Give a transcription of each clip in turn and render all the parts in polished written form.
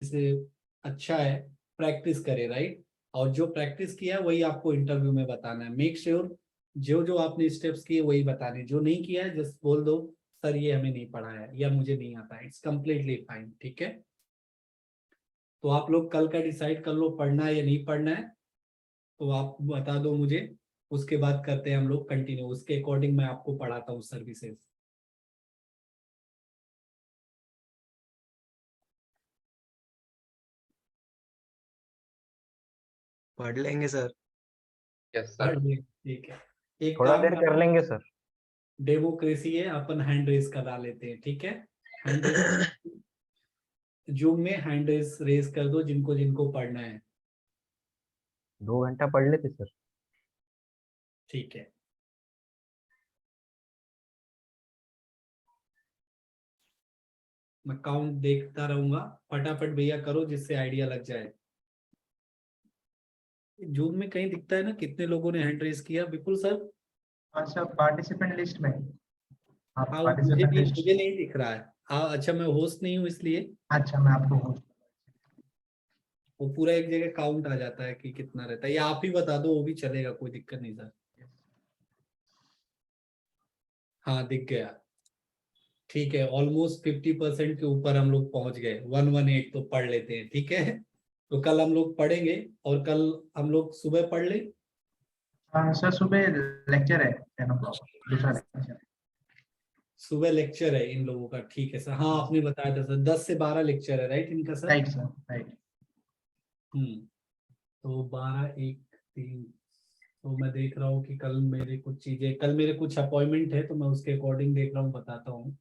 से अच्छा है, प्रैक्टिस करे, राइट। और जो प्रैक्टिस किया है वही आपको इंटरव्यू में बताना है। मेक श्योर जो जो आपने स्टेप्स किए वही बताने, जो नहीं किया है जस्ट बोल दो सर ये हमें नहीं पढ़ा है या मुझे नहीं आता है, इट्स कम्प्लीटली फाइन, ठीक है। तो आप लोग कल का डिसाइड कर लो पढ़ना है या नहीं पढ़ना है, तो आप बता दो मुझे, उसके बाद करते हैं हम लोग कंटिन्यू, उसके अकॉर्डिंग मैं आपको पढ़ाता हूँ सर्विसेज। पढ़ लेंगे सर। Yes sir. पढ़ लिए, ठीक है। एक थोड़ा काम देर कर लेंगे सर। डेमोक्रेसी है, अपन हैंड रेस करा लेते हैं, ठीक है। हैंड रेस, जूम में हैंड रेस कर दो जिनको जिनको पढ़ना है। 2 घंटा पढ़ लेते सर। ठीक है, मैं काउंट देखता रहूंगा, फटाफट भैया करो जिससे आइडिया लग जाए। जूम में कहीं दिखता है ना कितने लोगों ने हैंड रेस किया, बिल्कुल सर। हाँ सर, पार्टिसिपेंट लिस्ट में। आप हाँ पार्टिसिपेंट लिस्ट। मुझे नहीं दिख रहा है। हाँ अच्छा, मैं होस्ट नहीं हूँ इसलिए अच्छा, मैं आपको वो पूरा एक जगह काउंट आ जाता है कि कितना रहता है, या आप ही बता दो वो भी चलेगा, कोई दिक्कत नहीं सर। हाँ दिख गया, ठीक है। ऑलमोस्ट 50% के ऊपर हम लोग पहुंच गए, 118 तो पढ़ लेते हैं, ठीक है। तो कल हम लोग पढ़ेंगे, और कल हम लोग सुबह पढ़ ले। हाँ सर, सुबह लेक्चर है 10 o'clock, दूसरा लेक्चर। सुबह लेक्चर है इन लोगों का, ठीक है सर। हाँ आपने बताया था सर 10 से 12 लेक्चर है, राइट इनका सर। Right sir, right. तो 12 1 3, तो मैं देख रहा हूँ कि कल मेरे कुछ चीजें, कल मेरे कुछ अपॉइंटमेंट है तो मैं उसके अकॉर्डिंग देख रहा हूँ, बताता हूँ।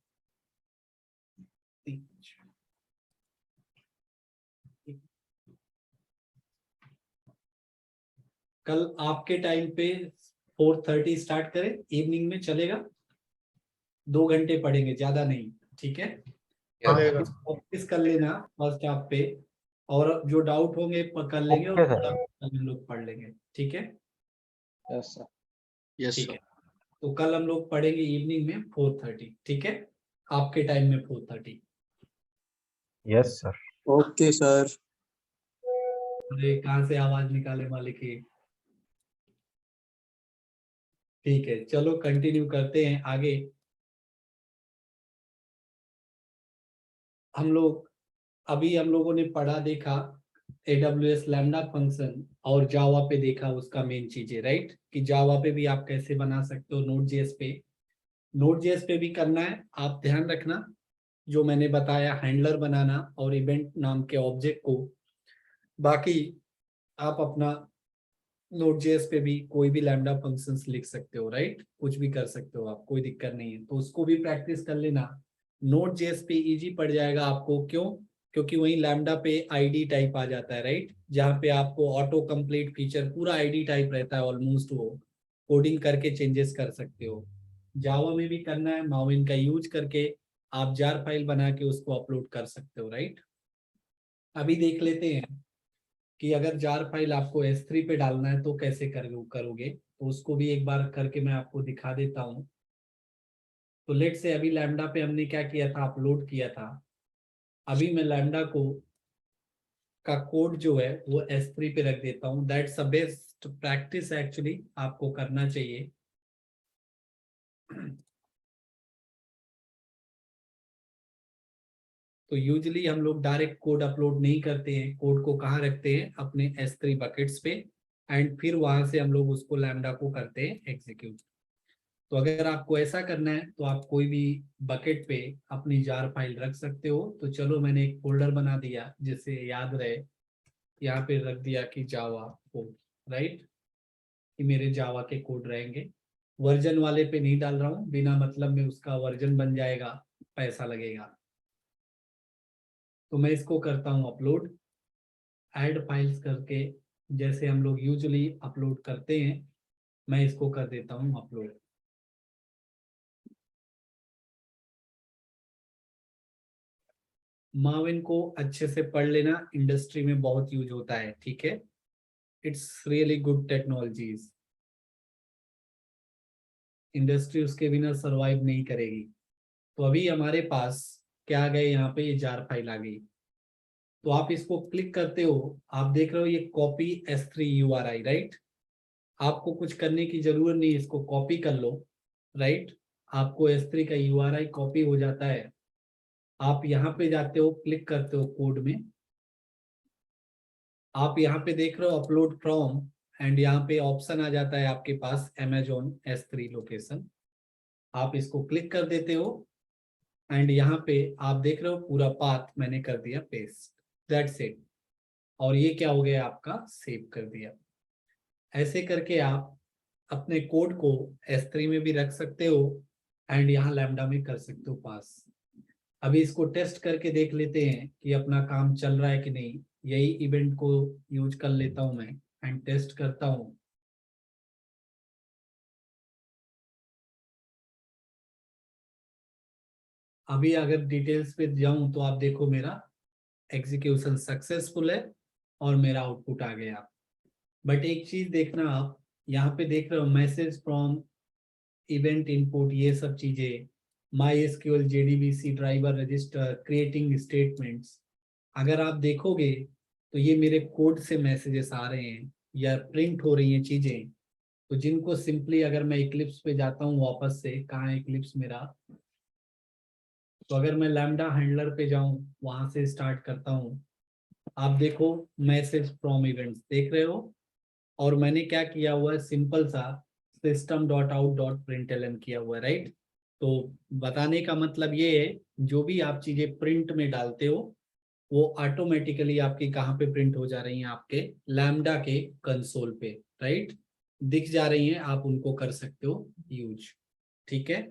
कल आपके टाइम पे 4:30 स्टार्ट करें, इवनिंग में चलेगा। 2 घंटे पढ़ेंगे, ज्यादा नहीं, ठीक है। चलेगा। प्रैक्टिस कर लेना फर्स्ट हाफ पे, और जो डाउट होंगे कर लेंगे, और ओके सर। थोड़ा हम लोग पढ़ लेंगे, ठीक है। Yes sir. यस ठीक सर। है, तो कल हम लोग पढ़ेंगे इवनिंग में 4:30, ठीक है, आपके टाइम में 4:30। Yes sir. Okay sir. अरे कहाँ से आवाज निकाले मालिक की। ठीक है, चलो कंटिन्यू करते हैं आगे। हम लोगों ने पढ़ा देखा AWS लैम्डा फंक्शन, और जावा पे देखा उसका मेन चीजें, राइट, कि जावा पे भी आप कैसे बना सकते हो, नोड जेएस पे। नोड जेएस पे भी करना है, आप ध्यान रखना जो मैंने बताया, हैंडलर बनाना और इवेंट नाम के ऑब्जेक्ट को। बाकी आप अपना नोड जेएस पे भी कोई भी लैम्डा फंक्शंस लिख सकते हो, राइट, कुछ भी कर सकते हो आप, कोई दिक्कत नहीं है, तो उसको भी प्रैक्टिस कर लेना। नोड जेएस पे इजी पड़ जाएगा आपको, क्यों? क्योंकि वही लैम्डा पे आईडी टाइप आ जाता है, राइट, जहाँ पे आपको ऑटो कंप्लीट फीचर पूरा आईडी टाइप रहता है ऑलमोस्ट, वो कोडिंग करके चेंजेस कर सकते हो। जावा में भी करना है, माविन का यूज करके आप जार फाइल बना के उसको अपलोड कर सकते हो, राइट। अभी देख लेते हैं कि अगर जार फाइल आपको S3 पे डालना है तो कैसे करोगे, तो उसको भी एक बार करके मैं आपको दिखा देता हूँ। तो लेट से अभी लैम्डा पे हमने क्या किया था, अपलोड किया था। अभी मैं लैम्डा को का कोड जो है वो S3 पे रख देता हूँ, that's the best practice actually, आपको करना चाहिए। तो यूजली हम लोग डायरेक्ट कोड अपलोड नहीं करते हैं, कोड को कहाँ रखते हैं, अपने S3 बकेट्स पे, एंड फिर वहां से हम लोग उसको लैम्डा को करते हैं एग्जीक्यूट। तो अगर आपको ऐसा करना है तो आप कोई भी बकेट पे अपनी जार फाइल रख सकते हो। तो चलो मैंने एक फोल्डर बना दिया जिससे याद रहे, यहाँ पे रख दिया कि जावा कोड, राइट, कि मेरे जावा के कोड रहेंगे। वर्जन वाले पे नहीं डाल रहा हूँ, बिना मतलब में उसका वर्जन बन जाएगा, पैसा लगेगा। तो मैं इसको करता हूँ अपलोड, ऐड फाइल्स करके, जैसे हम लोग यूजुअली अपलोड करते हैं, मैं इसको कर देता हूँ अपलोड। माविन को अच्छे से पढ़ लेना, इंडस्ट्री में बहुत यूज होता है, ठीक है। It's really good technologies, industry उसके बिना सरवाइव नहीं करेगी। तो अभी हमारे पास क्या आ गए, यहाँ पे ये जार फाइल आ गई। तो आप इसको क्लिक करते हो, आप देख रहे हो ये कॉपी S3 URI, राइट। आपको कुछ करने की जरूरत नहीं, इसको कॉपी कर लो, राइट। आपको S3 का URI कॉपी हो जाता है। आप यहाँ पे जाते हो, क्लिक करते हो कोड में, आप यहाँ पे देख रहे हो अपलोड फ्रॉम, एंड यहाँ पे ऑप्शन आ जाता है आपके पास Amazon S3 लोकेशन। आप इसको क्लिक कर देते हो एंड यहाँ पे आप देख रहे हो पूरा पाथ मैंने कर दिया पेस्ट, दैट्स इट। और ये क्या हो गया आपका, सेव कर दिया। ऐसे करके आप अपने कोड को S3 में भी रख सकते हो एंड यहाँ लैम्डा में कर सकते हो पास। अभी इसको टेस्ट करके देख लेते हैं कि अपना काम चल रहा है कि नहीं। यही इवेंट को यूज कर लेता हूं मैं एंड टेस्ट करता हूं। अभी अगर डिटेल्स पे जाऊं तो आप देखो मेरा एग्जीक्यूशन सक्सेसफुल है और मेरा आउटपुट आ गया। बट एक चीज देखना, आप यहाँ पे देख रहे हो मैसेज फ्रॉम इवेंट इनपुट, ये सब चीजें, MySQL JDBC driver register, creating statements, अगर आप देखोगे तो ये मेरे कोड से मैसेजेस आ रहे हैं या प्रिंट हो रही हैं चीजें। तो जिनको सिंपली, अगर मैं इक्लिप्स पे जाता हूँ वापस से, कहाँ है इक्लिप्स मेरा, तो अगर मैं लैम्डा हैंडलर पे जाऊं, वहां से स्टार्ट करता हूं, आप देखो मैसेज फ्रॉम इवेंट्स देख रहे हो। और मैंने क्या किया हुआ है, सिंपल सा system.out.println किया हुआ है, राइट। तो बताने का मतलब ये है, जो भी आप चीजें प्रिंट में डालते हो वो ऑटोमेटिकली आपकी कहाँ पे प्रिंट हो जा रही हैं, आपके लैम्डा के कंसोल पे, राइट, दिख जा रही हैं। आप उनको कर सकते हो यूज, ठीक है।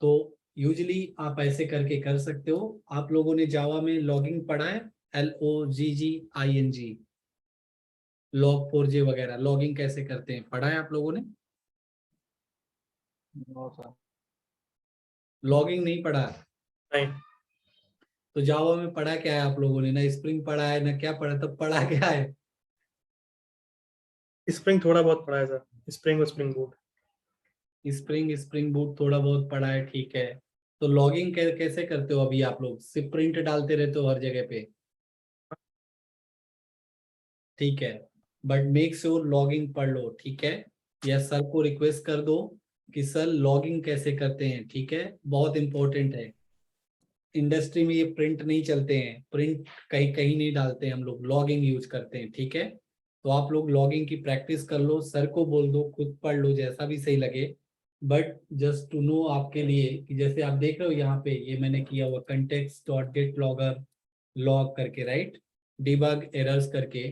तो यूजली आप ऐसे करके कर सकते हो। आप लोगों ने जावा में लॉगिंग पढ़ा है, LOGGING, log4j वगैरह, लॉगिंग कैसे करते हैं पढ़ा है आप लोगों ने? No sir. लॉगिंग नहीं पढ़ा? नहीं। तो जावा में पढ़ा क्या है आप लोगों ने? ना स्प्रिंग पढ़ा है ना क्या पढ़ा, तो पढ़ा क्या है? स्प्रिंग थोड़ा बहुत पढ़ा है सर, स्प्रिंग और स्प्रिंग बूट। स्प्रिंग बूट थोड़ा बहुत पढ़ा है, ठीक है। तो लॉगिंग कैसे करते हो अभी आप लोग? सिर्फ प्रिंट डालते रहते हो हर जगह पे, ठीक है। बट मेक श्योर लॉगिंग पढ़ लो, ठीक है। या सर को रिक्वेस्ट कर दो कि सर लॉगिंग कैसे करते हैं, ठीक है, बहुत इंपॉर्टेंट है। इंडस्ट्री में ये प्रिंट नहीं चलते हैं, प्रिंट कहीं कहीं नहीं डालते हैं हम लोग, लॉगिंग यूज करते हैं, ठीक है। तो आप लोग लॉगिंग की प्रैक्टिस कर लो, सर को बोल दो, खुद पढ़ लो, जैसा भी सही लगे। बट जस्ट टू नो आपके लिए कि जैसे आप देख रहे हो यहाँ पे, ये मैंने किया हुआ context.getLogger लॉग करके, राइट, डिबग एरर्स करके।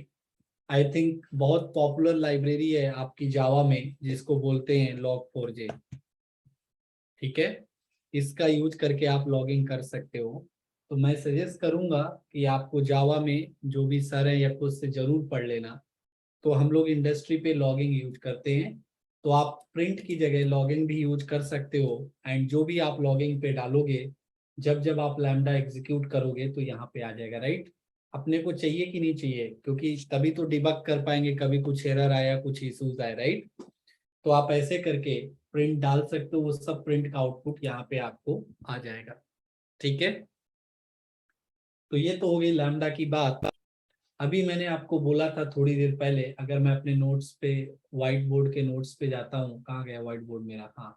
आई थिंक बहुत पॉपुलर लाइब्रेरी है आपकी जावा में जिसको बोलते हैं log4j, ठीक है। इसका यूज करके आप लॉगिंग कर सकते हो। तो मैं सजेस्ट करूंगा कि आपको जावा में जो भी सर है या खुद से जरूर पढ़ लेना। तो हम लोग इंडस्ट्री पे लॉगिंग यूज करते हैं, तो आप प्रिंट की जगह लॉगिंग भी यूज कर सकते हो। एंड जो भी आप लॉगिंग पे डालोगे, जब जब आप लैम्डा एग्जीक्यूट करोगे तो यहाँ पे आ जाएगा, राइट। अपने को चाहिए कि नहीं चाहिए, क्योंकि तभी तो डिबग कर पाएंगे, कभी कुछ एरर आया, कुछ इश्यूज आए, राइट। तो आप ऐसे करके प्रिंट डाल सकते हो, वो सब प्रिंट का आउटपुट यहाँ पे आपको आ जाएगा, ठीक है। तो ये तो हो गई लैम्डा की बात। अभी मैंने आपको बोला था थोड़ी देर पहले, अगर मैं अपने नोट्स पे, व्हाइट बोर्ड के नोट्स पे जाता हूँ, कहाँ गया व्हाइट बोर्ड मेरा, हाँ।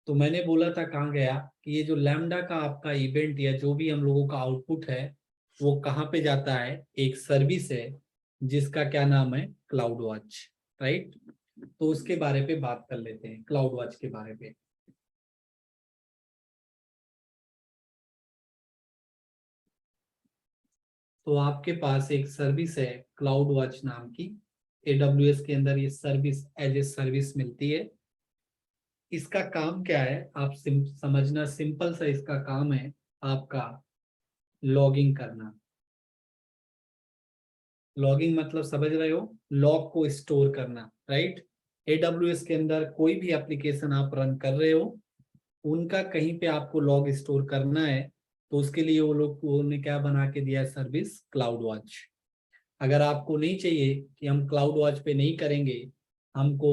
तो मैंने बोला था कहाँ गया, कि ये जो लैम्डा का आपका इवेंट या जो भी हम लोगों का आउटपुट है, वो कहाँ पे जाता है, एक सर्विस है जिसका क्या नाम है, क्लाउड वॉच, राइट। तो उसके बारे पे बात कर लेते हैं, क्लाउड वॉच के बारे में। तो आपके पास एक सर्विस है क्लाउड वॉच नाम की, AWS के अंदर ये सर्विस एज ए सर्विस मिलती है। इसका काम क्या है आप समझना, सिंपल सा इसका काम है आपका लॉगिंग करना। लॉगिंग मतलब समझ रहे हो, लॉग को स्टोर करना, राइट। AWS के अंदर कोई भी एप्लीकेशन आप रन कर रहे हो, उनका कहीं पे आपको लॉग स्टोर करना है, तो उसके लिए वो लोग, उन्होंने क्या बना के दिया है, सर्विस क्लाउड वॉच। अगर आपको नहीं चाहिए कि हम क्लाउड वॉच पे नहीं करेंगे, हमको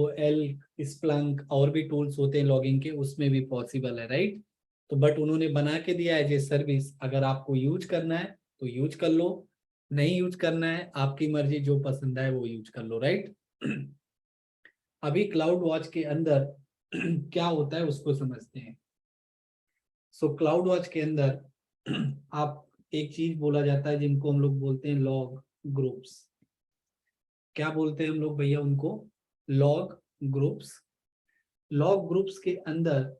स्प्लंक और भी टूल्स होते हैं लॉगिंग के, उसमें भी पॉसिबल है, राइट। तो बट उन्होंने बना के दिया है ये सर्विस, अगर आपको यूज करना है तो यूज कर लो, नहीं यूज करना है, आपकी मर्जी, जो पसंद है वो यूज कर लो, राइट। अभी क्लाउड वॉच के अंदर क्या होता है उसको समझते हैं। सो क्लाउड वॉच के अंदर आप एक चीज बोला जाता है जिनको हम लोग बोलते हैं लॉग ग्रुप्स। क्या बोलते हैं हम लोग भैया उनको? Log groups. लॉग ग्रुप्स के अंदर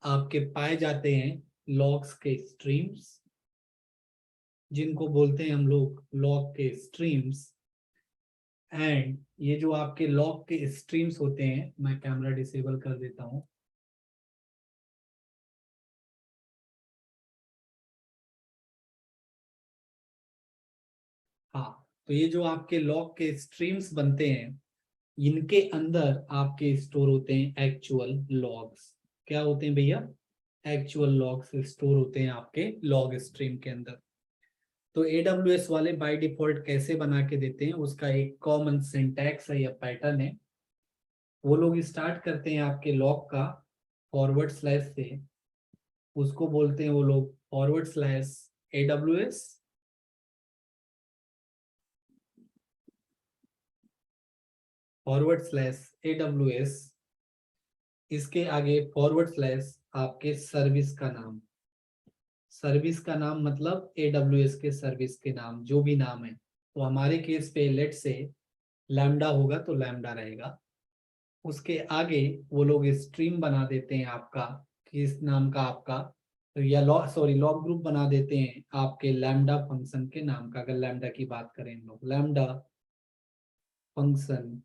आपके पाए जाते हैं लॉग्स के स्ट्रीम्स, जिनको बोलते हैं हम लोग लॉग के स्ट्रीम्स। एंड ये जो आपके लॉग के स्ट्रीम्स होते हैं, मैं कैमरा डिसेबल कर देता हूं। हाँ, तो ये जो आपके लॉग के स्ट्रीम्स बनते हैं, इनके अंदर आपके स्टोर होते हैं एक्चुअल लॉग्स। क्या होते हैं भैया? एक्चुअल लॉग्स स्टोर होते हैं आपके लॉग स्ट्रीम के अंदर। तो AWS वाले बाय डिफॉल्ट कैसे बना के देते हैं, उसका एक कॉमन सिंटैक्स है या पैटर्न है। वो लोग स्टार्ट करते हैं आपके लॉग का फॉरवर्ड स्लैश से, उसको बोलते हैं वो लोग forward slash AWS forward slash AWS, इसके आगे फॉरवर्ड स्लैश आपके सर्विस का नाम। सर्विस का नाम मतलब AWS के सर्विस के नाम, जो भी नाम है। तो हमारे केस पे लेट से लैम्डा होगा तो लैम्डा रहेगा। उसके आगे वो लोग स्ट्रीम बना देते हैं आपका, किस नाम का आपका, तो या लॉग ग्रुप बना देते हैं आपके लैम्डा फंक्शन के नाम का। अगर लैम्डा की बात करें हम लोग, lambda function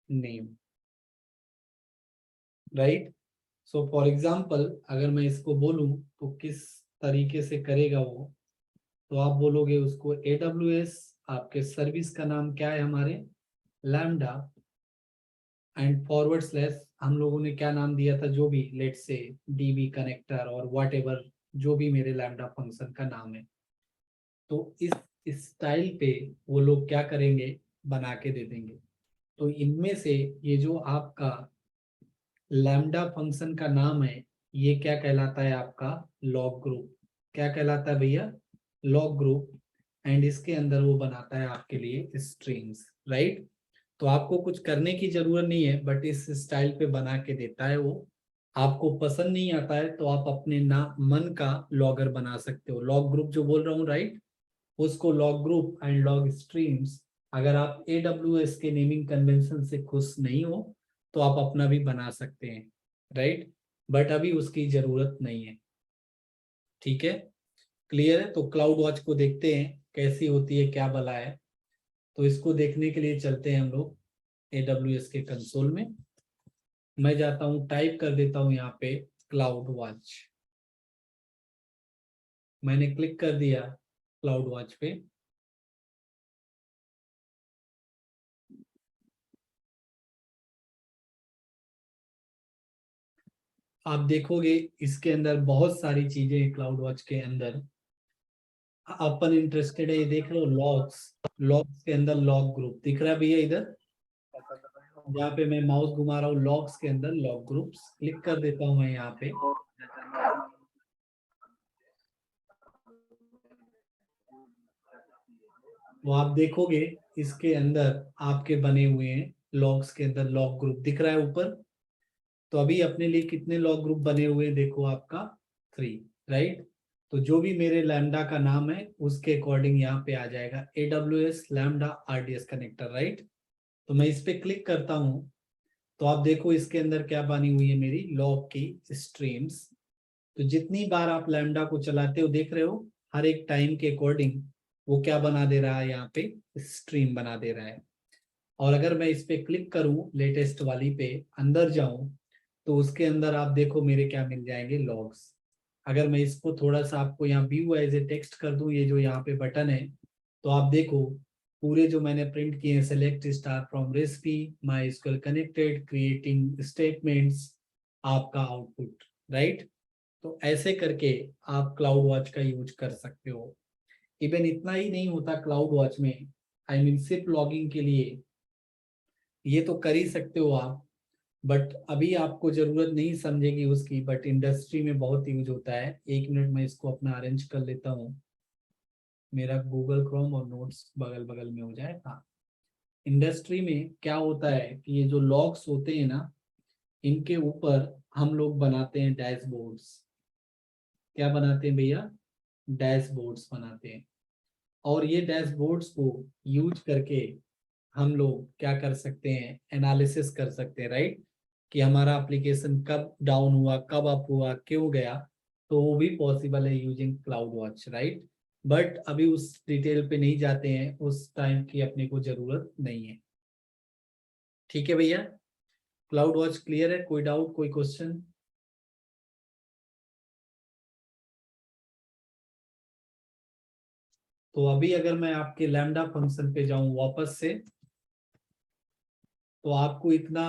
name, right. So for example अगर मैं इसको बोलूं तो किस तरीके से करेगा वो, तो आप बोलोगे उसको AWS, आपके सर्विस का नाम क्या है हमारे, लैम्डा, एंड फॉरवर्ड स्लैश हम लोगों ने क्या नाम दिया था, जो भी लेट से DB कनेक्टर और व्हाट एवर, जो भी मेरे लैम्डा फंक्शन का नाम है। तो इस स्टाइल पे वो लोग क्या करेंगे, बना के दे देंगे। तो इनमें से ये जो आपका लैम्डा फंक्शन का नाम है, ये क्या कहलाता है आपका, लॉग ग्रुप। क्या कहलाता है भैया? Log group. एंड इसके अंदर वो बनाता है आपके लिए स्ट्रिंग्स, राइट। तो आपको कुछ करने की जरूरत नहीं है, बट इस स्टाइल पे बना के देता है वो। आपको पसंद नहीं आता है तो आप अपने मन का लॉगर बना सकते हो। लॉग ग्रुप जो बोल रहा हूँ, राइट, उसको log group and log streams, अगर आप AWS के नेमिंग कन्वेंशन से खुश नहीं हो तो आप अपना भी बना सकते हैं, राइट, बट अभी उसकी जरूरत नहीं है। ठीक है, क्लियर है। तो क्लाउड वॉच को देखते हैं कैसी होती है, क्या भला है। तो इसको देखने के लिए चलते हैं हम लोग AWS के कंसोल में। मैं जाता हूं, टाइप कर देता हूं यहाँ पे क्लाउड वॉच। मैंने क्लिक कर दिया क्लाउड वॉच पे। आप देखोगे इसके अंदर बहुत सारी चीजें हैं क्लाउड वॉच के अंदर। अपन इंटरेस्टेड है, ये देख लो लॉग्स। लॉग्स के अंदर लॉग ग्रुप दिख रहा है भैया इधर, जहाँ पे मैं माउस घुमा रहा हूँ, लॉग्स के अंदर लॉग ग्रुप्स क्लिक कर देता हूँ मैं यहाँ पे। वो आप देखोगे इसके अंदर आपके बने हुए हैं लॉग्स के अंदर लॉग ग्रुप दिख रहा है ऊपर। तो अभी अपने लिए कितने लॉग ग्रुप बने हुए हैं, देखो आपका 3, राइट। तो जो भी मेरे लैम्डा का नाम है उसके अकॉर्डिंग यहाँ पे आ जाएगा AWS lambda RDS connector, right. तो मैं इस पे क्लिक करता हूँ तो आप देखो इसके अंदर क्या बनी हुई है, मेरी लॉग की स्ट्रीम्स। तो जितनी बार आप लैम्डा को चलाते हो, देख रहे हो हर एक टाइम के अकॉर्डिंग वो क्या बना दे रहा है, यहाँ पे स्ट्रीम बना दे रहा है। और अगर मैं इस पे क्लिक करूं, लेटेस्ट वाली पे अंदर जाऊं, तो उसके अंदर आप देखो मेरे क्या मिल जाएंगे, लॉग्स। अगर मैं इसको थोड़ा सा आपको यहाँ व्यू एज ए टेक्स्ट कर दूं, ये जो यहाँ पे बटन है, तो आप देखो पूरे जो मैंने प्रिंट किए हैं, select star from recipe, my SQL connected, creating statements, आपका आउटपुट, राइट। तो ऐसे करके आप क्लाउड वॉच का यूज कर सकते हो। इवन इतना ही नहीं होता क्लाउड वॉच में, आई मीन सिर्फ लॉगिंग के लिए ये तो कर ही सकते हो आप, बट अभी आपको जरूरत नहीं समझेगी उसकी, बट इंडस्ट्री में बहुत यूज होता है। 1 मिनट में इसको अपना अरेंज कर लेता हूँ। मेरा गूगल क्रोम और नोट्स बगल बगल में हो जाए। हाँ, इंडस्ट्री में क्या होता है कि ये जो लॉग्स होते हैं ना, इनके ऊपर हम लोग बनाते हैं डैशबोर्ड्स। क्या बनाते हैं भैया? डैशबोर्ड्स बनाते हैं। और ये डैशबोर्ड्स को यूज करके हम लोग क्या कर सकते हैं? एनालिसिस कर सकते हैं, राइट? कि हमारा एप्लीकेशन कब डाउन हुआ, कब अप हुआ, क्यों गया। तो वो भी पॉसिबल है using cloud watch, right? But अभी उस डिटेल पे नहीं जाते हैं, उस टाइम की अपने को जरूरत नहीं है। ठीक है भैया, क्लाउड वॉच क्लियर है? कोई डाउट, कोई क्वेश्चन? तो अभी अगर मैं आपके लैम्डा फंक्शन पे जाऊं वापस से, तो आपको इतना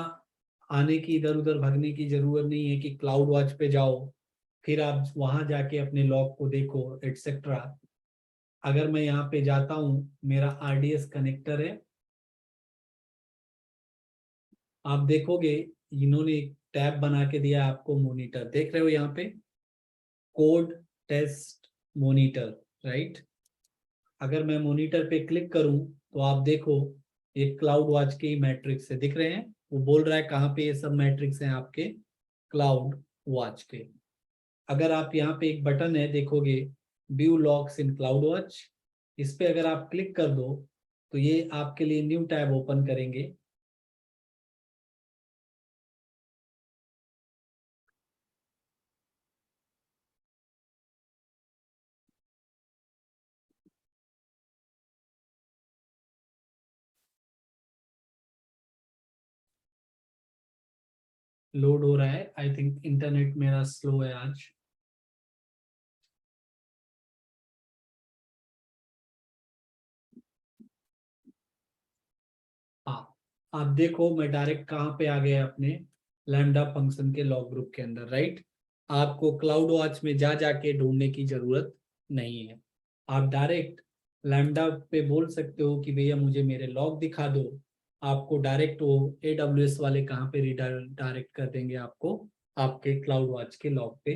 आने की, इधर उधर भागने की जरूरत नहीं है कि क्लाउड वॉच पे जाओ फिर आप वहां जाके अपने लॉग को देखो एटसेट्रा। अगर मैं यहाँ पे जाता हूँ, मेरा आरडीएस कनेक्टर है, आप देखोगे इन्होंने एक टैब बना के दिया है आपको, मॉनिटर देख रहे हो यहाँ पे, कोड टेस्ट मॉनिटर, राइट? अगर मैं मॉनिटर पे क्लिक करूं तो आप देखो ये क्लाउड वॉच के मैट्रिक्स से दिख रहे हैं। वो बोल रहा है कहाँ पे ये सब मैट्रिक्स हैं आपके क्लाउड वॉच के। अगर आप यहाँ पे एक बटन है देखोगे, व्यू लॉग्स इन क्लाउड वॉच, इस पे अगर आप क्लिक कर दो तो ये आपके लिए न्यू टैब ओपन करेंगे। लोड हो रहा है, आई थिंक इंटरनेट मेरा स्लो है आज। हाँ, आप देखो मैं डायरेक्ट कहाँ पे आ गया अपने लैम्डा फंक्शन के लॉग ग्रुप के अंदर, राइट? आपको क्लाउड वॉच में जा जाके ढूंढने की जरूरत नहीं है। आप डायरेक्ट लैम्डा पे बोल सकते हो कि भैया मुझे मेरे लॉग दिखा दो। आपको डायरेक्ट वो AWS वाले कहाँ पे डायरेक्ट कर देंगे आपको, आपके क्लाउड वॉच के लॉग पे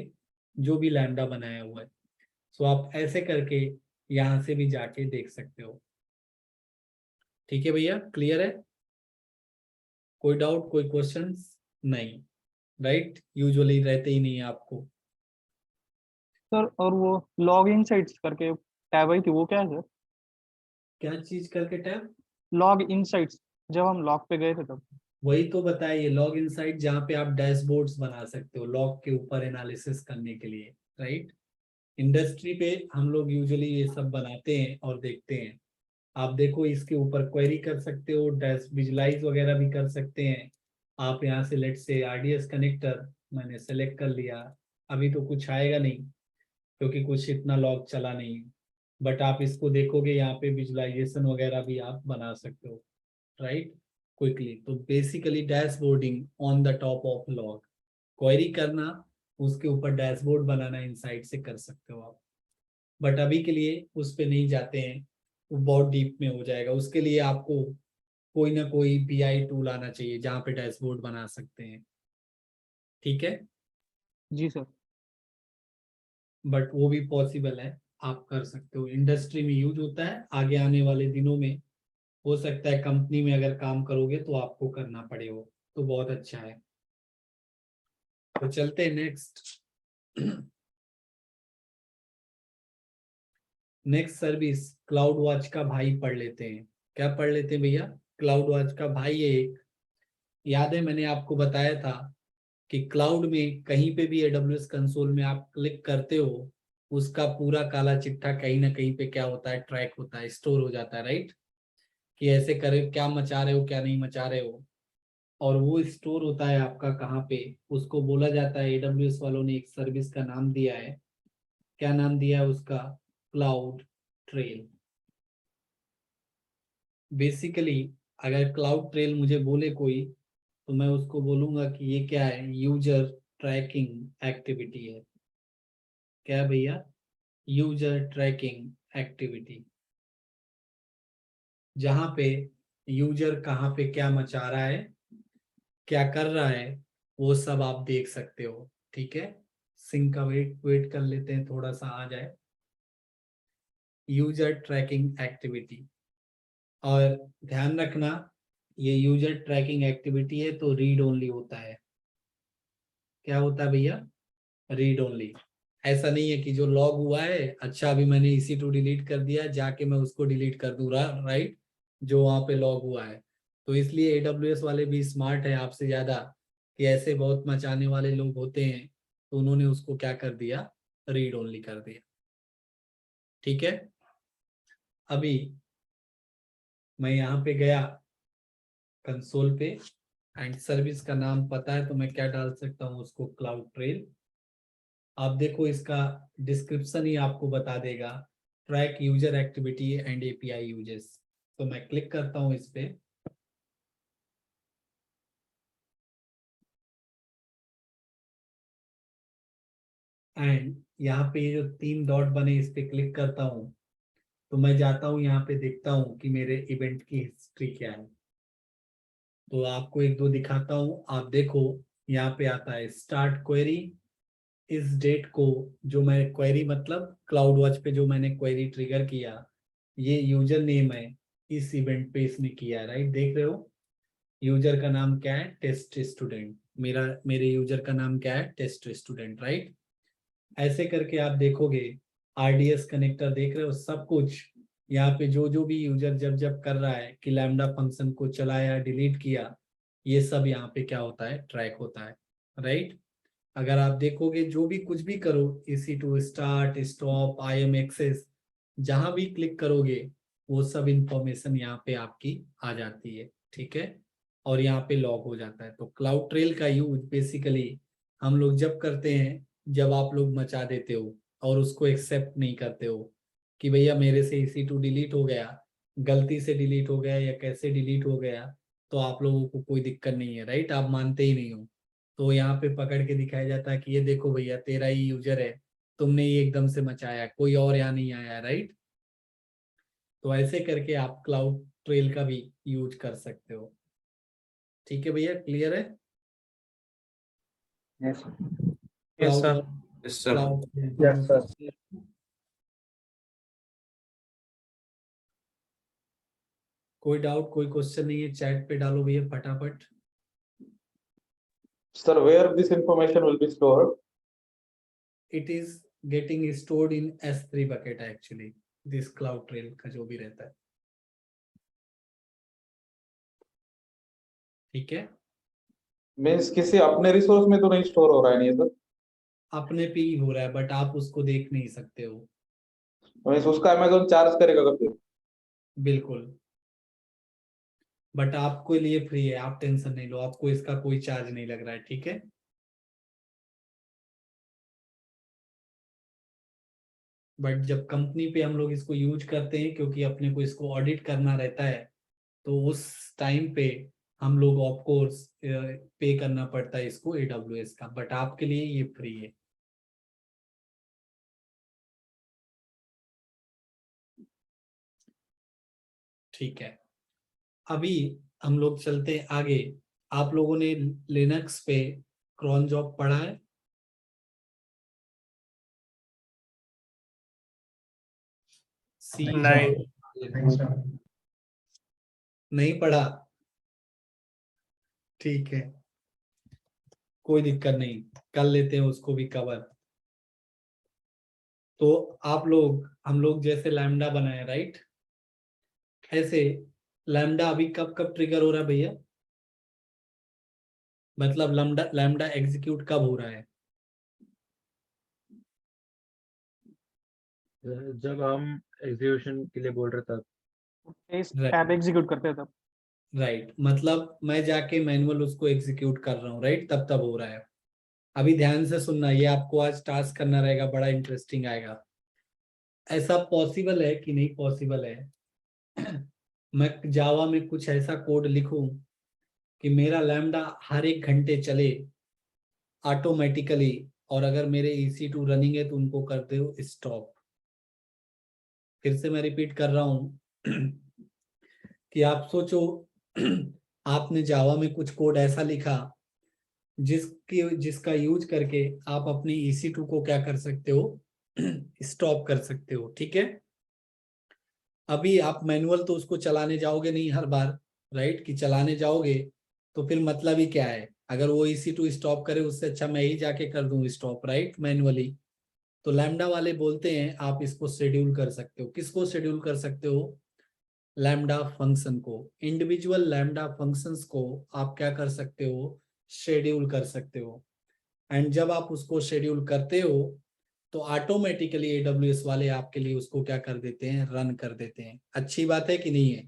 जो भी लैम्डा बनाया हुआ है। सो आप ऐसे करके यहाँ से भी जाके देख सकते हो। ठीक है भैया, क्लियर है? कोई डाउट, कोई क्वेश्चंस? नहीं, राइट? यूजुअली रहते ही नहीं है आपको। सर और वो लॉग इन साइट्स करके टैब आई थी, वो क्या है सर? क्या चीज करके टैब? लॉग इन साइट्स, जब हम लॉग पे गए थे तब। वही तो बताइए, लॉग इनसाइट, जहाँ पे आप डैशबोर्ड्स बना सकते हो लॉग के ऊपर एनालिसिस करने के लिए, राइट? इंडस्ट्री पे हम लोग यूजुअली ये सब बनाते हैं और देखते हैं। आप देखो इसके ऊपर क्वेरी कर सकते हो, डैश विजुलाइज वगैरह भी कर सकते हैं। आप यहाँ से लेट से आरडीएस कनेक्टर मैंने सेलेक्ट कर लिया। अभी तो कुछ आएगा नहीं क्योंकि कुछ इतना लॉग चला नहीं है, बट आप इसको देखोगे यहाँ पे विजुलाइजेशन वगैरह भी आप बना सकते हो, राइट? क्विकली। तो basically dashboarding on the top of log, query करना, उसके ऊपर डैशबोर्ड बनाना इनसाइट से कर सकते हो आप। बट अभी के लिए उस पे नहीं जाते हैं, वो बहुत डीप में हो जाएगा। उसके लिए आपको कोई ना कोई BI टूल आना चाहिए जहाँ पे डैशबोर्ड बना सकते हैं। ठीक है, जी सर। बट वो भी पॉसिबल है, आप कर सकते हो। इंडस्ट्री में यूज होता है, आगे आने वाले दिनों में हो सकता है कंपनी में अगर काम करोगे तो आपको करना पड़े, वो तो बहुत अच्छा है। तो चलते हैं next. Next service cloud watch का भाई पढ़ लेते हैं। क्या पढ़ लेते हैं भैया? क्लाउड वॉच का भाई है एक। याद है मैंने आपको बताया था कि क्लाउड में कहीं पे भी AWS कंसोल में आप क्लिक करते हो, उसका पूरा काला चिट्ठा कहीं ना कहीं पे क्या होता है, ट्रैक होता है, स्टोर हो जाता है, राइट? कि ऐसे करे क्या मचा रहे हो, क्या नहीं मचा रहे हो। और वो स्टोर होता है आपका कहाँ पे, उसको बोला जाता है, AWS वालों ने एक सर्विस का नाम दिया है। क्या नाम दिया है उसका? Cloud trail. बेसिकली अगर क्लाउड ट्रेल मुझे बोले कोई, तो मैं उसको बोलूंगा कि ये क्या है? यूजर ट्रैकिंग एक्टिविटी है। क्या है भैया? यूजर ट्रैकिंग एक्टिविटी, जहां पे यूजर कहाँ पे क्या मचा रहा है, क्या कर रहा है, वो सब आप देख सकते हो। ठीक है, सिंक का वेट कर लेते हैं, थोड़ा सा आ जाए। User tracking activity. और ध्यान रखना ये यूजर ट्रैकिंग एक्टिविटी है तो रीड ओनली होता है। क्या होता है भैया? Read only. ऐसा नहीं है कि जो लॉग हुआ है, अच्छा अभी मैंने EC2 डिलीट कर दिया, जाके मैं उसको डिलीट कर दूँ, राइट, जो वहां पे लॉग हुआ है। तो इसलिए AWS वाले भी स्मार्ट है आपसे ज्यादा, कि ऐसे बहुत मचाने वाले लोग होते हैं, तो उन्होंने उसको क्या कर दिया, रीड ओनली कर दिया। ठीक है, अभी मैं यहाँ पे गया कंसोल पे, एंड सर्विस का नाम पता है तो मैं क्या डाल सकता हूँ उसको, क्लाउड ट्रेल। आप देखो इसका डिस्क्रिप्शन ही आपको बता देगा, track user activity and API uses. तो मैं क्लिक करता हूँ इस पे, एंड यहाँ पे ये जो 3 डॉट बने इस पे क्लिक करता हूँ, तो मैं जाता हूँ यहाँ पे, देखता हूँ कि मेरे इवेंट की हिस्ट्री क्या है। तो आपको एक दो दिखाता हूँ, आप देखो यहाँ पे आता है स्टार्ट क्वेरी। इस डेट को जो मैं क्वेरी, मतलब क्लाउड वॉच पे जो मैंने क्वेरी ट्रिगर किया, ये यूजर नेम है, इस इवेंट पे इसने किया है, राइट, देख रहे हो। यूजर का नाम क्या है, टेस्ट स्टूडेंट। मेरे यूजर का नाम क्या है, टेस्ट स्टूडेंट, राइट। ऐसे करके आप देखोगे, RDS कनेक्टर देख रहे हो, सब कुछ यहाँ पे जो जो भी यूजर जब जब कर रहा है कि लैम्डा फंक्शन को चलाया, डिलीट किया, ये सब यहाँ पे क्या होता है, ट्रैक होता है, राइट। अगर आप देखोगे जो भी कुछ भी करो, EC2 start, stop, IM access, जहां भी क्लिक करोगे वो सब इंफॉर्मेशन यहाँ पे आपकी आ जाती है, ठीक है, और यहाँ पे लॉग हो जाता है। तो क्लाउड ट्रेल का यूज बेसिकली हम लोग जब करते हैं, जब आप लोग मचा देते हो और उसको एक्सेप्ट नहीं करते हो कि भैया मेरे से EC2 डिलीट हो गया, गलती से डिलीट हो गया या कैसे डिलीट हो गया, तो आप लोगों को कोई दिक्कत नहीं है, राइट, आप मानते ही नहीं हो। तो यहाँ पे पकड़ के दिखाया जाता है कि ये देखो भैया तेरा ही यूजर है, तुमने ही एकदम से मचाया, कोई और यहाँ नहीं आया, राइट। तो ऐसे करके आप क्लाउड ट्रेल का भी यूज कर सकते हो। ठीक है भैया, क्लियर है? Yes, Yes, sir. Yes, sir. Cloud Yes, sir. कोई डाउट, कोई क्वेश्चन नहीं है, चैट पे डालो भैया फटाफट। Sir, where this information will be stored? It is getting stored in S3 bucket actually, this cloud trail का जो भी रहता है, ठीक है। मीन्स किसी अपने रिसोर्स में तो नहीं स्टोर हो रहा है, नहीं सर? अपने पे ही हो रहा है, बट आप उसको देख नहीं सकते हो। मीन्स उसका अमेज़न चार्ज करेगा फिर? बिल्कुल, बट आपको लिए फ्री है, आप टेंशन नहीं लो, आपको इसका कोई चार्ज नहीं लग रहा है, ठीक है। बट जब कंपनी पे हम लोग इसको यूज करते हैं, क्योंकि अपने को इसको ऑडिट करना रहता है, तो उस टाइम पे हम लोग ऑफ कोर्स पे करना पड़ता है इसको AWS का, बट आपके लिए ये फ्री है। ठीक है, अभी हम लोग चलते हैं आगे। आप लोगों ने लिनक्स पे क्रॉन जॉब पढ़ा है? नहीं। नहीं sir. नहीं पढ़ा? ठीक है, कोई दिक्कत नहीं, कर लेते हैं उसको भी कवर। तो आप लोग, हम लोग जैसे लैम्डा बनाए, राइट, ऐसे लैम्डा अभी कब कब ट्रिगर हो रहा है भैया, मतलब लैम्डा लैम्डा एग्जीक्यूट कब हो रहा है? जब हम एग्जीक्यूशन के लिए बोल रहे तब। टैब एग्जीक्यूट करते हैं तब। राइट, मतलब मैं जाके मैनुअल उसको एग्जीक्यूट कर रहा हूँ, राइट, तब तब हो रहा है। अभी ध्यान से सुनना, ये आपको आज टास्क करना रहेगा, बड़ा इंटरेस्टिंग आएगा। ऐसा पॉसिबल है कि नहीं पॉसिबल है मैं जावा में कुछ ऐसा कोड लिखूं कि मेरा लैम्डा हर 1 घंटे चले ऑटोमेटिकली, और अगर मेरे EC2 रनिंग है तो उनको कर दो स्टॉप। फिर से मैं रिपीट कर रहा हूं कि आप सोचो आपने जावा में कुछ कोड ऐसा लिखा जिसका यूज करके आप अपनी EC2 को क्या कर सकते हो, स्टॉप कर सकते हो, ठीक है। अभी आप मैनुअल तो उसको चलाने जाओगे नहीं हर बार, राइट, कि चलाने जाओगे तो फिर मतलब ही क्या है, अगर वो EC2 स्टॉप करे उससे अच्छा मैं ही जाके कर दूं स्टॉप, राइट, मैनुअली। तो लैम्डा वाले बोलते हैं आप इसको शेड्यूल कर सकते हो। किसको शेड्यूल कर सकते हो? लैम्डा फंक्शन को। इंडिविजुअल लैम्डा फंक्शंस को आप क्या कर सकते हो? शेड्यूल कर सकते हो। एंड जब आप उसको शेड्यूल करते हो तो ऑटोमेटिकली AWS वाले आपके लिए उसको क्या कर देते हैं? रन कर देते हैं। अच्छी बात है कि नहीं है?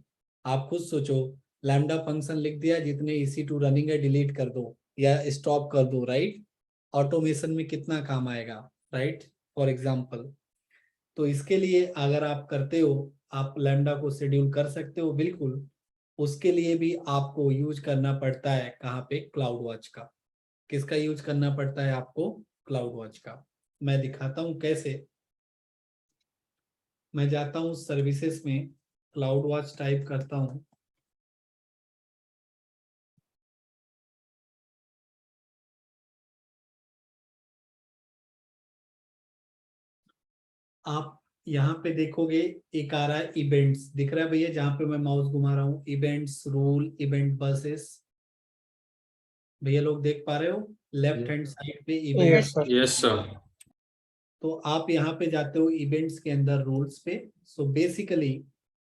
आप खुद सोचो, लैम्डा फंक्शन लिख दिया, जितने EC2 रनिंग है डिलीट कर दो या स्टॉप कर दो, राइट। ऑटोमेशन में कितना काम आएगा, राइट, फॉर एग्जाम्पल। तो इसके लिए अगर आप करते हो, आप लैम्डा को शेड्यूल कर सकते हो, बिल्कुल। उसके लिए भी आपको यूज करना पड़ता है कहाँ पे? क्लाउड वॉच का। किसका यूज करना पड़ता है आपको? क्लाउड वॉच का। मैं दिखाता हूँ कैसे। मैं जाता हूँ सर्विसेज में, क्लाउड वॉच टाइप करता हूँ। आप यहाँ पे देखोगे एक आ रहा है इवेंट्स, दिख रहा है भैया जहाँ पे मैं माउस घुमा रहा हूँ? Events, rule, event buses. भैया लोग देख पा रहे हो लेफ्ट हैंड साइड पे event? Yes, sir. Yes, sir. तो आप यहाँ पे जाते हो इवेंट्स के अंदर रूल्स पे। सो बेसिकली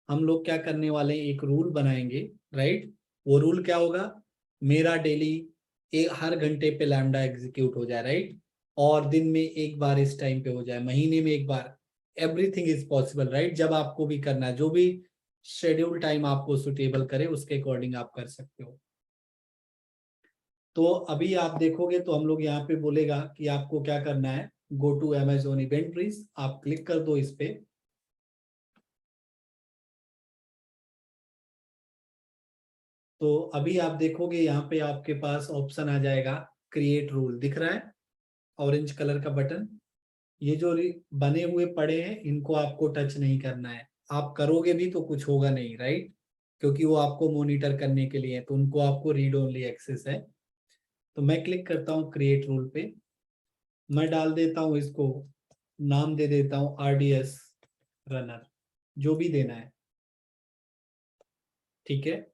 हम लोग क्या करने वाले हैं, एक रूल बनाएंगे, राइट। वो रूल क्या होगा? मेरा डेली हर घंटे पे लैम्डा एग्जीक्यूट हो जाए, राइट, और दिन में एक बार इस टाइम पे हो जाए, महीने में एक बार। Everything is possible, right. जब आपको भी करना है, जो भी शेड्यूल टाइम आपको सुटेबल करे उसके अकॉर्डिंग आप कर सकते हो। तो अभी आप देखोगे तो हम लोग यहाँ पे बोलेगा कि आपको क्या करना है, गो टू Amazon इवेंट्रीज। आप क्लिक कर दो इस पे। तो अभी आप देखोगे यहाँ पे आपके पास ऑप्शन आ जाएगा क्रिएट रूल, दिख रहा है ऑरेंज कलर का बटन। ये जो बने हुए पड़े हैं इनको आपको टच नहीं करना है। आप करोगे भी तो कुछ होगा नहीं, राइट, क्योंकि वो आपको मॉनिटर करने के लिए है, तो उनको आपको रीड ओनली एक्सेस है। तो मैं क्लिक करता हूँ क्रिएट रूल पे। मैं डाल देता हूँ इसको, नाम दे देता हूँ RDS रनर, जो भी देना है, ठीक है।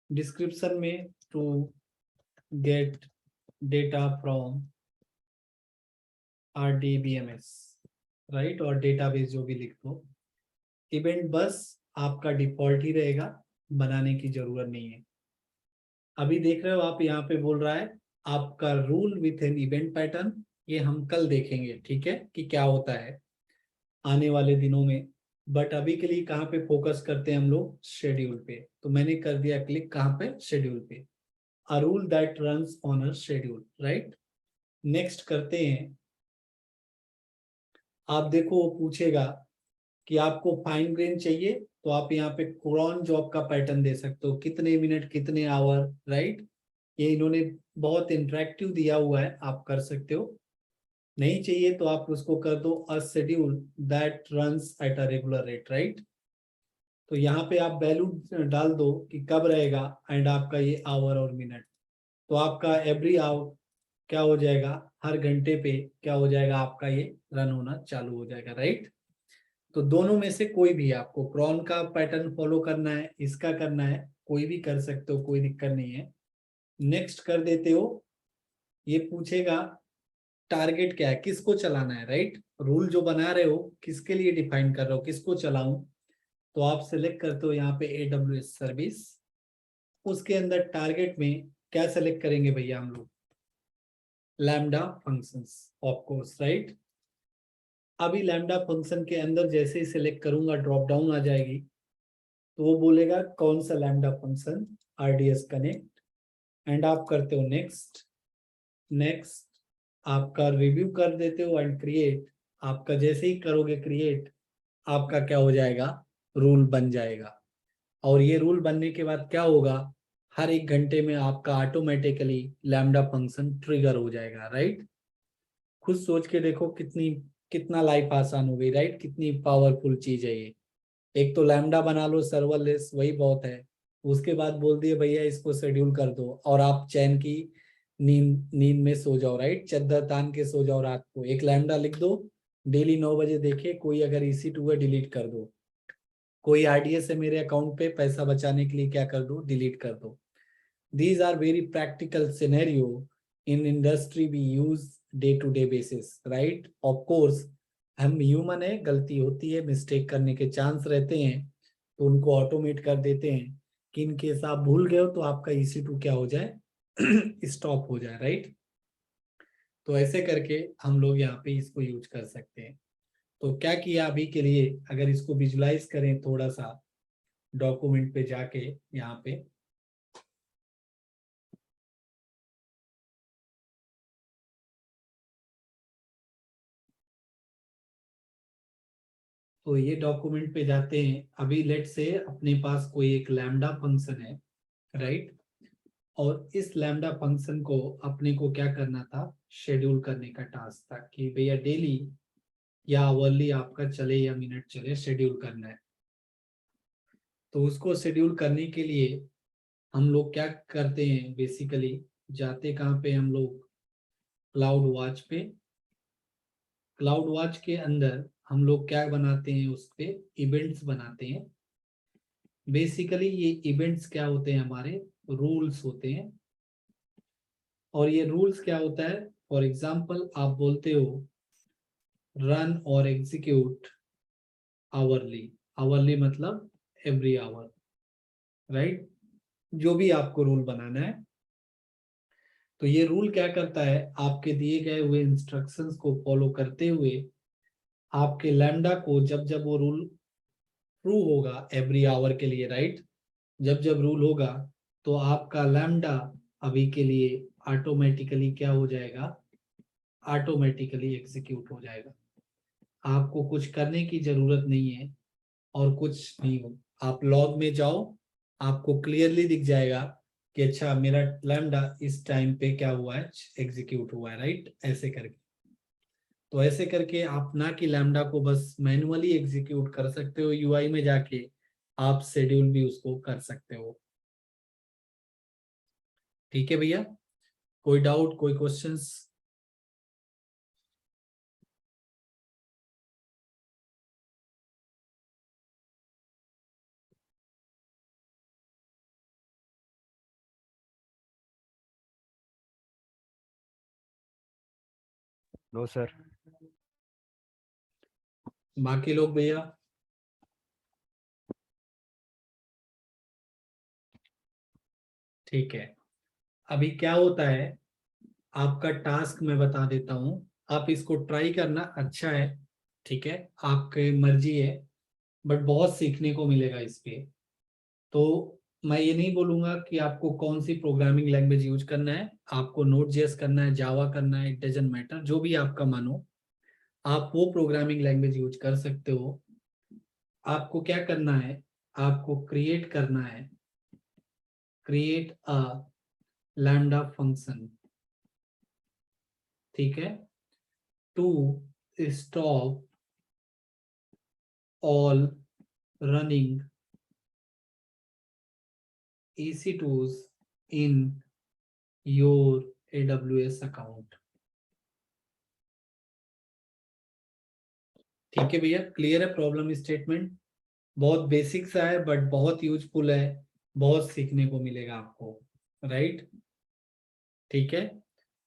डिस्क्रिप्शन में to get data from RDBMS, right, और डेटाबेस जो भी लिख दो। इवेंट बस आपका डिफॉल्ट ही रहेगा, बनाने की जरूरत नहीं है। अभी देख रहे हो आप यहाँ पे बोल रहा है आपका rule with an event pattern. ये हम कल देखेंगे, ठीक है, कि क्या होता है आने वाले दिनों में। बट अभी के लिए कहाँ पे फोकस करते हैं हम लोग? शेड्यूल पे। तो मैंने कर दिया क्लिक कहाँ पे? शेड्यूल पे। A rule that runs on a schedule, right. Next करते हैं। आप देखो वो पूछेगा कि आपको फाइन ग्रेन चाहिए, तो आप यहाँ पे क्रोन जॉब का पैटर्न दे सकते हो, कितने मिनट, कितने आवर, राइट। ये इन्होंने बहुत इंटरेक्टिव दिया हुआ है, आप कर सकते हो। नहीं चाहिए तो आप उसको कर दो अ schedule that runs at a regular rate, right. तो यहाँ पे आप वैल्यू डाल दो कि कब रहेगा, एंड आपका ये आवर और मिनट। तो आपका एवरी आवर क्या हो जाएगा, हर घंटे पे क्या हो जाएगा आपका ये रन होना चालू हो जाएगा, राइट। तो दोनों में से कोई भी, आपको क्रॉन का पैटर्न फॉलो करना है, इसका करना है, कोई भी कर सकते हो, कोई दिक्कत नहीं है। नेक्स्ट कर देते हो। ये पूछेगा टारगेट क्या है, किसको चलाना है, राइट। रूल जो बना रहे हो किसके लिए डिफाइन कर रहे हो, किसको चलाऊं। तो आप सिलेक्ट करते हो यहाँ पे AWS सर्विस। उसके अंदर टारगेट में क्या सेलेक्ट करेंगे भैया हम लोग? Lambda functions, of course, right. अभी लैम्डा फंक्शन के अंदर जैसे ही सिलेक्ट करूंगा ड्रॉप डाउन आ जाएगी, तो वो बोलेगा कौन सा lambda function, RDS connect, and आप करते हो नेक्स्ट। नेक्स्ट आपका रिव्यू कर देते हो एंड क्रिएट। आपका जैसे ही करोगे क्रिएट, आपका क्या हो जाएगा, रूल बन जाएगा। और ये रूल बनने के बाद क्या होगा, हर एक घंटे में आपका ऑटोमेटिकली लैम्डा फंक्शन ट्रिगर हो जाएगा, राइट। खुद सोच के देखो कितना लाइफ आसान हो गई, राइट, कितनी पावरफुल चीज है ये। एक तो लैम्डा बना लो सर्वरलेस, वही बहुत है। उसके बाद बोल दिए भैया इसको शेड्यूल कर दो, और आप चैन की नींद में सो जाओ, राइट, चद्दर तान के सो जाओ रात को। एक लैम्डा लिख दो, डेली 9 बजे देखे, कोई अगर EC2 है डिलीट कर दो, कोई RDS है मेरे अकाउंट पे, पैसा बचाने के लिए क्या कर दो, डिलीट कर दो। These are very practical scenario in industry we use day to day basis, right? Of course, हम ह्यूमन है, गलती होती है, मिस्टेक करने के चांस रहते हैं, तो उनको ऑटोमेट कर देते हैं कि इन केस आप भूल गए हो तो आपका EC2 क्या हो जाए, स्टॉप हो जाए, राइट? तो ऐसे करके हम लोग यहाँ पे इसको यूज कर सकते हैं। तो क्या किया अभी के लिए, अगर इसको विजुलाइज करें थोड़ा सा डॉक्यूमेंट पे जाके, यहाँ पे तो ये डॉक्यूमेंट पे जाते हैं। अभी लेट से अपने पास कोई एक लैम्डा फंक्शन है, राइट? और इस लैम्डा फंक्शन को अपने को क्या करना था, शेड्यूल करने का टास्क था कि भैया डेली या आवरली आपका चले या मिनट चले, शेड्यूल करना है। तो उसको शेड्यूल करने के लिए हम लोग क्या करते हैं, बेसिकली जाते कहाँ पे हम लोग, क्लाउड वॉच पे। क्लाउड वॉच के अंदर हम लोग क्या बनाते हैं, उस पे इवेंट्स बनाते हैं। बेसिकली ये इवेंट्स क्या होते हैं, हमारे रूल्स होते हैं। और ये रूल्स क्या होता है, फॉर एग्जांपल आप बोलते हो रन और एग्जीक्यूट आवरली, आवरली मतलब एवरी आवर, राइट? जो भी आपको रूल बनाना है, तो ये रूल क्या करता है, आपके दिए गए हुए इंस्ट्रक्शंस को फॉलो करते हुए आपके लैम्डा को जब जब वो रूल ट्रू होगा एवरी आवर के लिए, राइट? जब जब रूल होगा तो आपका लैम्डा अभी के लिए ऑटोमेटिकली क्या हो जाएगा, ऑटोमेटिकली एग्जीक्यूट हो जाएगा। आपको कुछ करने की जरूरत नहीं है और कुछ नहीं हो। आप लॉग में जाओ, आपको क्लियरली दिख जाएगा कि अच्छा मेरा लैम्डा इस टाइम पे क्या हुआ है, एग्जीक्यूट हुआ है, राइट? ऐसे करके। तो ऐसे करके आप ना कि लैम्डा को बस मैन्युअली एग्जीक्यूट कर सकते हो, UI में जाके आप शेड्यूल भी उसको कर सकते हो। ठीक है भैया, कोई डाउट, कोई क्वेश्चंस? No sir. बाकी लोग भैया? ठीक है, अभी क्या होता है, आपका टास्क मैं बता देता हूं, आप इसको ट्राई करना, अच्छा है, ठीक है, आपकी मर्जी है, बट बहुत सीखने को मिलेगा इस पे। तो मैं ये नहीं बोलूंगा कि आपको कौन सी प्रोग्रामिंग लैंग्वेज यूज करना है, आपको Node.js करना है, जावा करना है, इट डजंट मैटर, जो भी आपका मानो आप वो प्रोग्रामिंग लैंग्वेज यूज कर सकते हो। आपको क्या करना है, आपको क्रिएट करना है, क्रिएट अ लैम्डा फंक्शन, ठीक है, to stop all running EC2s in your AWS account। ठीक है भैया, क्लियर है प्रॉब्लम स्टेटमेंट? बहुत बेसिक सा है बट बहुत यूजफुल है, बहुत सीखने को मिलेगा आपको, राइट? ठीक है,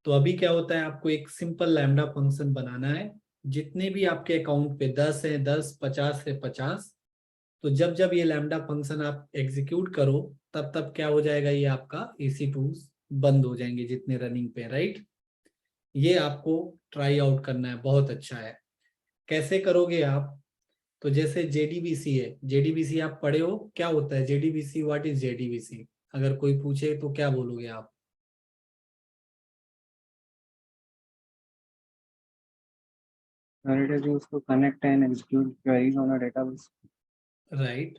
तो अभी क्या होता है, आपको एक सिंपल लैम्डा फंक्शन बनाना है। जितने भी आपके अकाउंट पे 10 है 10, 50 है 50, तो जब जब ये लैम्डा फंक्शन आप एग्जीक्यूट करो तब तब क्या हो जाएगा, ये आपका EC2 बंद हो जाएंगे जितने रनिंग पे, राइट? ये आपको ट्राई आउट करना है, बहुत अच्छा है। कैसे करोगे आप, तो जैसे JDBC है, JDBC आप पढ़े हो, क्या होता है JDBC, व्हाट इज JDBC? अगर कोई पूछे तो क्या बोलोगे आप? It is used to connect and execute queries on a database. Right,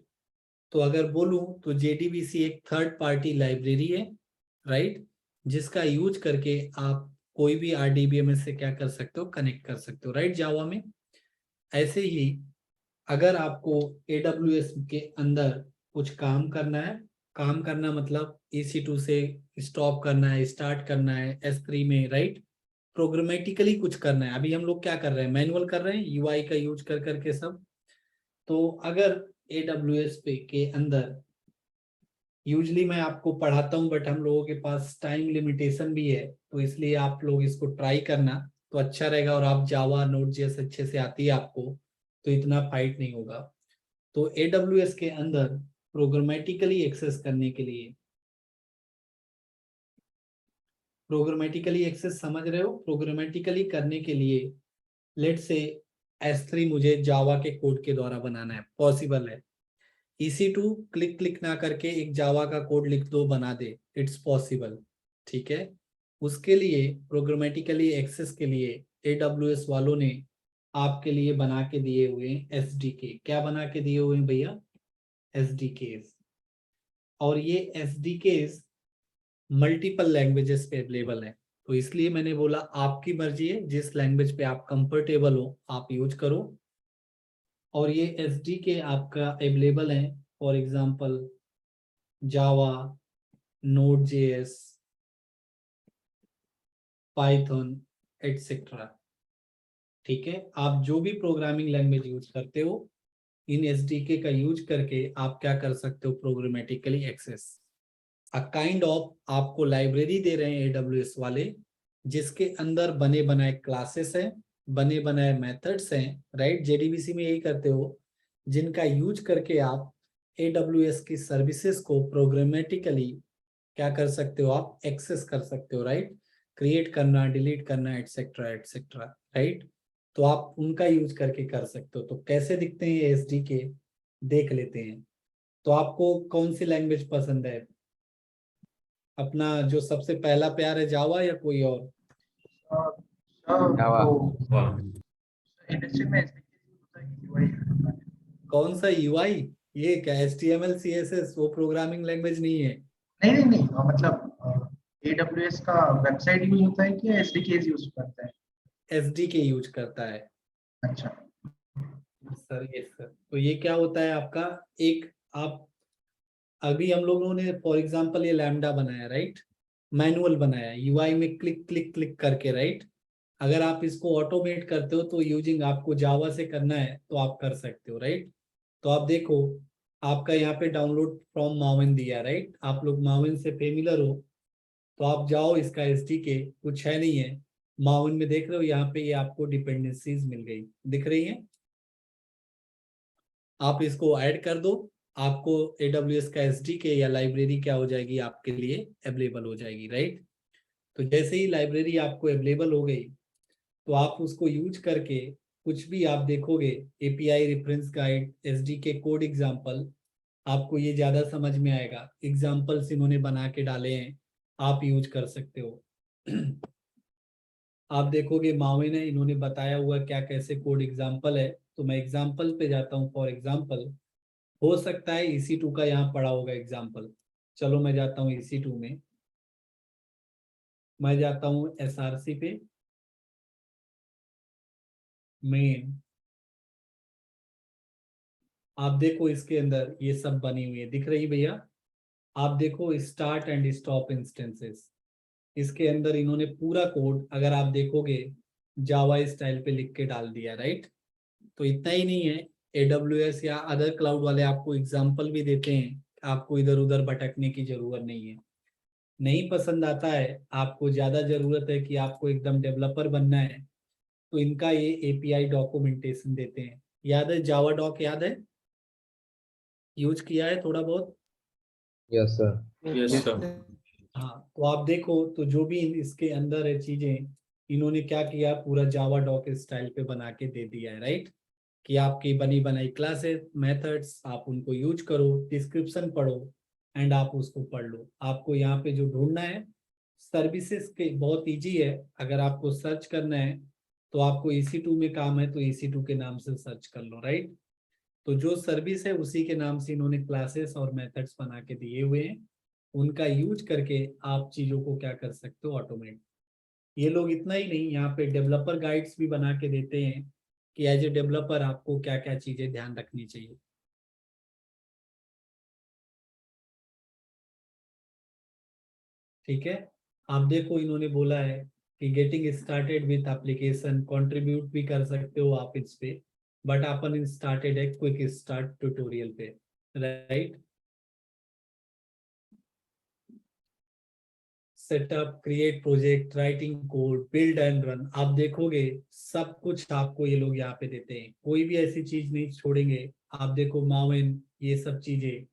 तो अगर बोलूं तो JDBC एक थर्ड पार्टी लाइब्रेरी है, राइट, जिसका यूज करके आप कोई भी RDBMS से क्या कर सकते हो, कनेक्ट कर सकते हो, राइट, जावा में। ऐसे ही अगर आपको AWS के अंदर कुछ काम करना है, काम करना मतलब EC2 से स्टॉप करना है, स्टार्ट करना है S3 में, राइट, प्रोग्रामेटिकली कुछ करना है। अभी हम लोग क्या कर रहे हैं, मैनुअल कर रहे हैं, UI का यूज कर करके सब। तो अगर AWS पे के अंदर यूजली मैं आपको पढ़ाता हूँ, बट हम लोगों के पास टाइम लिमिटेशन भी है, तो इसलिए आप लोग इसको ट्राई करना तो अच्छा रहेगा। और आप जावा नोड.जेएस अच्छे से आती है आपको, तो इतना फाइट नहीं होगा। तो AWS के अंदर प्रोग्रामेटिकली एक्सेस करने के लिए, प्रोग्रामेटिकली एक्सेस समझ रहे हो, प्रोग्रामेटिकली करने के लिए लेट से S3 मुझे जावा के कोड के द्वारा बनाना है, पॉसिबल है। EC2 क्लिक ना करके एक जावा का कोड लिख दो, बना दे, इट्स पॉसिबल, ठीक है। उसके लिए प्रोग्रामेटिकली एक्सेस के लिए AWS वालों ने आपके लिए बना के दिए हुए हैं SDK। क्या बना के दिए हुए हैं भैया? SDKs। और ये SDKs मल्टीपल लैंग्वेजेस पे अवेलेबल है, तो इसलिए मैंने बोला आपकी मर्जी है, जिस लैंग्वेज पे आप कंफर्टेबल हो आप यूज करो। और ये SDK आपका अवेलेबल है, for example Java, NodeJS, Python etcetera, ठीक है। आप जो भी प्रोग्रामिंग लैंग्वेज यूज करते हो, इन SDK का यूज करके आप क्या कर सकते हो? Programmatically access. A kind of आपको लाइब्रेरी दे रहे हैं AWS वाले, जिसके अंदर बने बनाए क्लासेस हैं, बने बनाए मेथड्स हैं, राइट। JDBC में यही करते हो, जिनका यूज करके आप AWS की सर्विसेज को प्रोग्रामेटिकली क्या कर सकते हो? आप एक्सेस कर सकते हो, राइट। क्रिएट करना, डिलीट करना, एटसेट्रा एटसेट्रा, राइट। तो आप उनका यूज करके कर सकते हो। तो कैसे दिखते हैं ये SDK, देख लेते हैं। तो आपको कौन सी लैंग्वेज पसंद है? अपना जो सबसे पहला प्यार है, जावा या कोई और? जावा। इंडस्ट्री में कौन सा UI? ये क्या HTML CSS वो प्रोग्रामिंग लैंग्वेज नहीं है। नहीं मतलब AWS का वेबसाइट यूज होता है कि SDKs यूज करता है? SDK यूज करता है। अच्छा, सर यस सर। तो ये क्या होता है आपका? एक आप अभी हम लोगों ने फॉर एग्जांपल ये लैम्डा बनाया, राइट, मैनुअल बनाया UI में क्लिक क्लिक क्लिक करके, राइट। अगर आप इसको ऑटोमेट करते हो तो यूजिंग आपको जावा से करना है तो आप कर सकते हो, राइट। तो आप देखो, आपका यहाँ पे डाउनलोड फ्रॉम माविन दिया, राइट। आप लोग माविन से फेमिलर हो, तो आप जाओ, इसका SDK कुछ है नहीं है। माविन में देख रहे हो, यहाँ पे ये आपको डिपेंडेंसीज मिल गई, दिख रही है। आप इसको ऐड कर दो, आपको AWS का SDK या लाइब्रेरी क्या हो जाएगी? आपके लिए अवेलेबल हो जाएगी, राइट। तो जैसे ही लाइब्रेरी आपको अवेलेबल हो गई, तो आप उसको यूज करके कुछ भी आप देखोगे, API reference guide, SDK code example, आपको ये ज्यादा समझ में आएगा। एग्जांपल्स इन्होंने बना के डाले हैं, आप यूज कर सकते हो। आप देखोगे माविन है, इन्होंने बताया हुआ क्या कैसे कोड एग्जांपल है। तो मैं एग्जांपल पे जाता हूँ। फॉर एग्जांपल हो सकता है EC2 का यहाँ पड़ा होगा एग्जांपल। चलो मैं जाता हूँ EC2 में, मैं जाता हूँ SRC पे, मेन। आप देखो इसके अंदर ये सब बनी हुई है, दिख रही भैया? आप देखो स्टार्ट एंड स्टॉप इंस्टेंसेस, इसके अंदर इन्होंने पूरा कोड अगर आप देखोगे जावा स्टाइल पे लिख के डाल दिया, राइट। तो इतना ही नहीं है, AWS या अदर क्लाउड वाले आपको एग्जाम्पल भी देते हैं, आपको इधर उधर भटकने की जरूरत नहीं है। नहीं पसंद आता है, आपको ज्यादा जरूरत है कि आपको एकदम डेवलपर बनना है, तो इनका ये API डॉक्यूमेंटेशन देते हैं। याद है जावा डॉक? याद है, यूज किया है थोड़ा बहुत? Yes sir. Yes sir. हाँ, तो आप देखो, तो जो भी इसके अंदर है चीजें, इन्होंने क्या किया, पूरा जावा डॉक स्टाइल पे बना के दे दिया है, राइट। कि आपकी बनी बनाई क्लासेस, मेथड्स, आप उनको यूज करो, डिस्क्रिप्शन पढ़ो एंड आप उसको पढ़ लो। आपको यहाँ पे जो ढूंढना है सर्विसेज के, बहुत इजी है। अगर आपको सर्च करना है तो आपको EC2 में काम है तो EC2 के नाम से सर्च कर लो, राइट। तो जो सर्विस है उसी के नाम से इन्होंने क्लासेस और मेथड्स बना के दिए हुए हैं, उनका यूज करके आप चीजों को क्या कर सकते हो? ऑटोमेट। ये लोग इतना ही नहीं, यहाँ पे डेवलपर गाइड्स भी बना के देते हैं कि एज ए डेवलपर आपको क्या क्या चीजें ध्यान रखनी चाहिए। ठीक है, आप देखो इन्होंने बोला है कि getting started with application, contribute भी कर सकते हो आप इस पे। बट अपन स्टार्टेड है क्विक स्टार्ट ट्यूटोरियल पे, right. Setup, create project, writing code, build and run, आप देखोगे सब कुछ आपको ये लोग यहाँ पे देते हैं, कोई भी ऐसी चीज नहीं छोड़ेंगे। आप देखो माउइन, ये सब चीजें,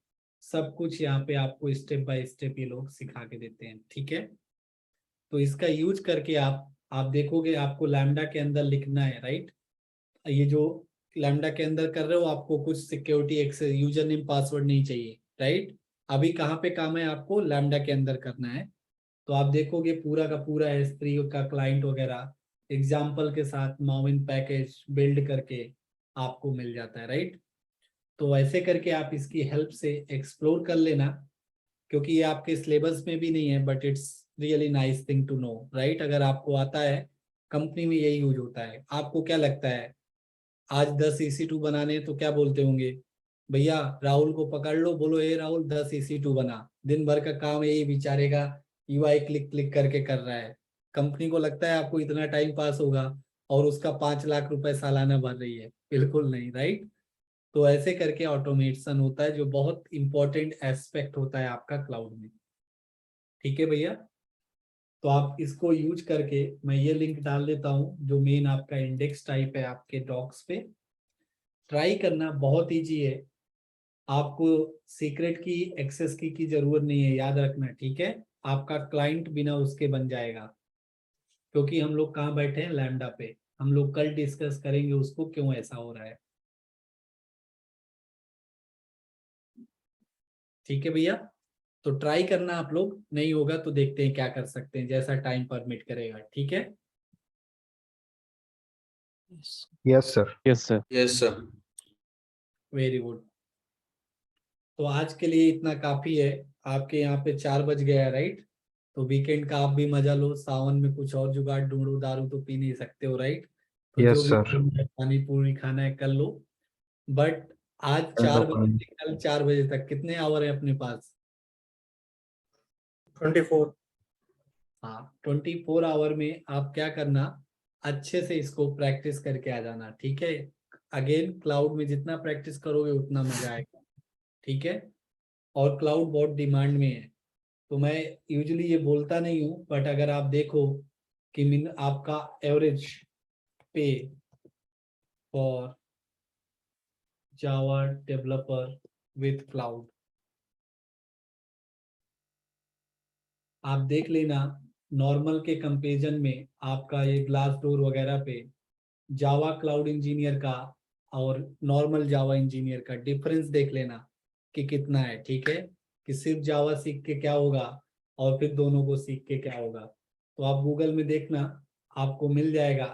सब कुछ यहाँ पे आपको स्टेप बाय स्टेप ये लोग सिखा के देते हैं, ठीक है। तो इसका यूज करके आप देखोगे आपको लैम्डा के अंदर लिखना है, राइट। ये जो लैम्डा के अंदर कर रहे हो आपको कुछ security access, user name password नहीं चाहिए, राइट। अभी कहाँ पे काम है, आपको लैम्डा के अंदर करना है। तो आप देखोगे पूरा का पूरा S3 का क्लाइंट वगैरह एग्जाम्पल के साथ माउइन पैकेज बिल्ड करके आपको मिल जाता है, राइट। तो ऐसे करके आप इसकी हेल्प से एक्सप्लोर कर लेना, क्योंकि ये आपके सिलेबस में भी नहीं है, but it's really nice thing to know, right. अगर आपको आता है, कंपनी में यही यूज होता है। आपको क्या लगता है, आज 10 EC2 बनाने हैं तो क्या बोलते होंगे, भैया राहुल को पकड़ लो, बोलो ए राहुल 10 EC2 बना, दिन भर का काम यही बेचारेगा UI क्लिक क्लिक करके कर रहा है। कंपनी को लगता है आपको इतना टाइम पास होगा और उसका 5 लाख रुपए सालाना भर रही है, बिल्कुल नहीं, राइट। तो ऐसे करके ऑटोमेशन होता है, जो बहुत इंपॉर्टेंट एस्पेक्ट होता है आपका क्लाउड में, ठीक है भैया। तो आप इसको यूज करके, मैं ये लिंक डाल देता हूँ जो मेन आपका इंडेक्स टाइप है आपके डॉक्स पे, ट्राई करना, बहुत ईजी है। आपको सीक्रेट की, एक्सेस की जरूरत नहीं है, याद रखना, ठीक है। आपका क्लाइंट बिना उसके बन जाएगा, क्योंकि हम लोग कहाँ बैठे हैं, लैम्डा पे। हम लोग कल डिस्कस करेंगे उसको क्यों ऐसा हो रहा है, ठीक है भैया। तो ट्राई करना आप लोग, नहीं होगा तो देखते हैं क्या कर सकते हैं, जैसा टाइम परमिट करेगा, ठीक है। Yes, sir. Yes sir. Yes sir. Very good. तो आज के लिए इतना काफी है। आपके यहाँ पे 4 बज गया है, राइट। तो वीकेंड का आप भी मजा लो, सावन में कुछ और जुगाड़ ढूंढो, दारू तो पी नहीं सकते हो, राइट। तो Yes, जो भी sir. करना है, पानी पूरी खाना है कर लो। बट आज कल 4 तो बजे से कल 4 बजे तक कितने आवर है अपने पास? 24। हाँ, 24 आवर में आप क्या करना, अच्छे से इसको प्रैक्टिस करके आ जाना, ठीक है। अगेन क्लाउड में जितना प्रैक्टिस करोगे उतना मजा आएगा, ठीक है। और क्लाउड बहुत डिमांड में है, तो मैं यूजुअली ये बोलता नहीं हूँ, बट अगर आप देखो कि आपका एवरेज पे for Java developer with cloud, आप देख लेना, नॉर्मल के कंपेरिजन में आपका ये ग्लास डोर वगैरह पे जावा क्लाउड इंजीनियर का और नॉर्मल जावा इंजीनियर का डिफरेंस देख लेना कि कितना है, ठीक है। कि सिर्फ जावा सीख के क्या होगा और फिर दोनों को सीख के क्या होगा। तो आप गूगल में देखना, आपको मिल जाएगा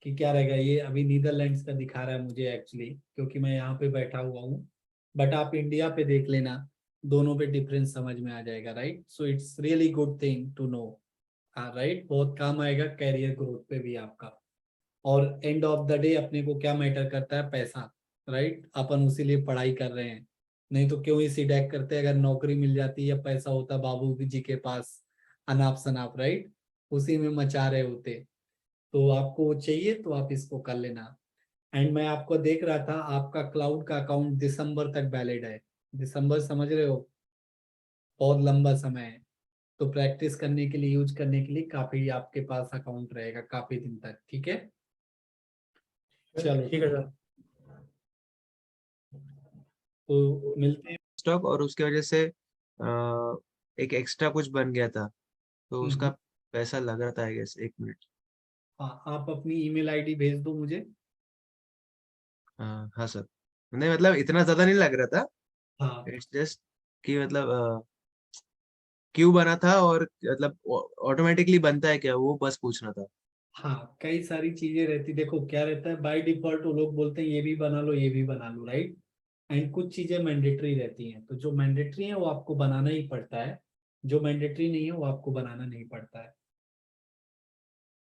कि क्या रहेगा। ये अभी नीदरलैंड्स का दिखा रहा है मुझे एक्चुअली, क्योंकि मैं यहाँ पे बैठा हुआ हूँ, बट आप इंडिया पे देख लेना, दोनों पे डिफरेंस समझ में आ जाएगा, right. So it's really good thing to know, right. बहुत काम आएगा कैरियर ग्रोथ पे भी आपका। और एंड ऑफ द डे अपने को क्या मैटर करता है, पैसा, राइट। अपन उसी लिए पढ़ाई कर रहे हैं, नहीं तो क्यों ही सीडैक करते। अगर नौकरी मिल जाती या पैसा होता बाबू जी के पास अनाप शनाप, राइट, उसी में मचा रहे होते। तो आपको वो चाहिए तो आप इसको कर लेना। एंड मैं आपको देख रहा था, आपका क्लाउड का अकाउंट दिसंबर तक वैलिड है। दिसंबर समझ रहे हो, बहुत लंबा समय है। तो प्रैक्टिस करने के लिए, यूज करने के लिए काफी आपके पास अकाउंट रहेगा काफी दिन तक, ठीक है। चलो ठीक है सर। तो मिलते हैं। स्टॉक और उसके वजह से एक एक्स्ट्रा कुछ बन गया था, तो उसका पैसा लग रहा था आई गेस। 1 मिनट। हाँ, आप अपनी ईमेल आईडी भेज दो मुझे। हाँ सर। नहीं मतलब इतना ज्यादा नहीं लग रहा था। हाँ इट्स जस्ट कि मतलब क्यों बना था और मतलब ऑटोमेटिकली बनता है क्या, वो बस पूछना था। हाँ, कई सारी चीजें रहती, देखो क्या रहता है, बाय डिफॉल्ट वो लोग बोलते हैं ये भी बना लो ये भी बना लो, राइट। एंड कुछ चीजें मैंडेटरी रहती हैं, तो जो मैंडेटरी है वो आपको बनाना ही पड़ता है, जो मैंडेटरी नहीं है वो आपको बनाना नहीं पड़ता है,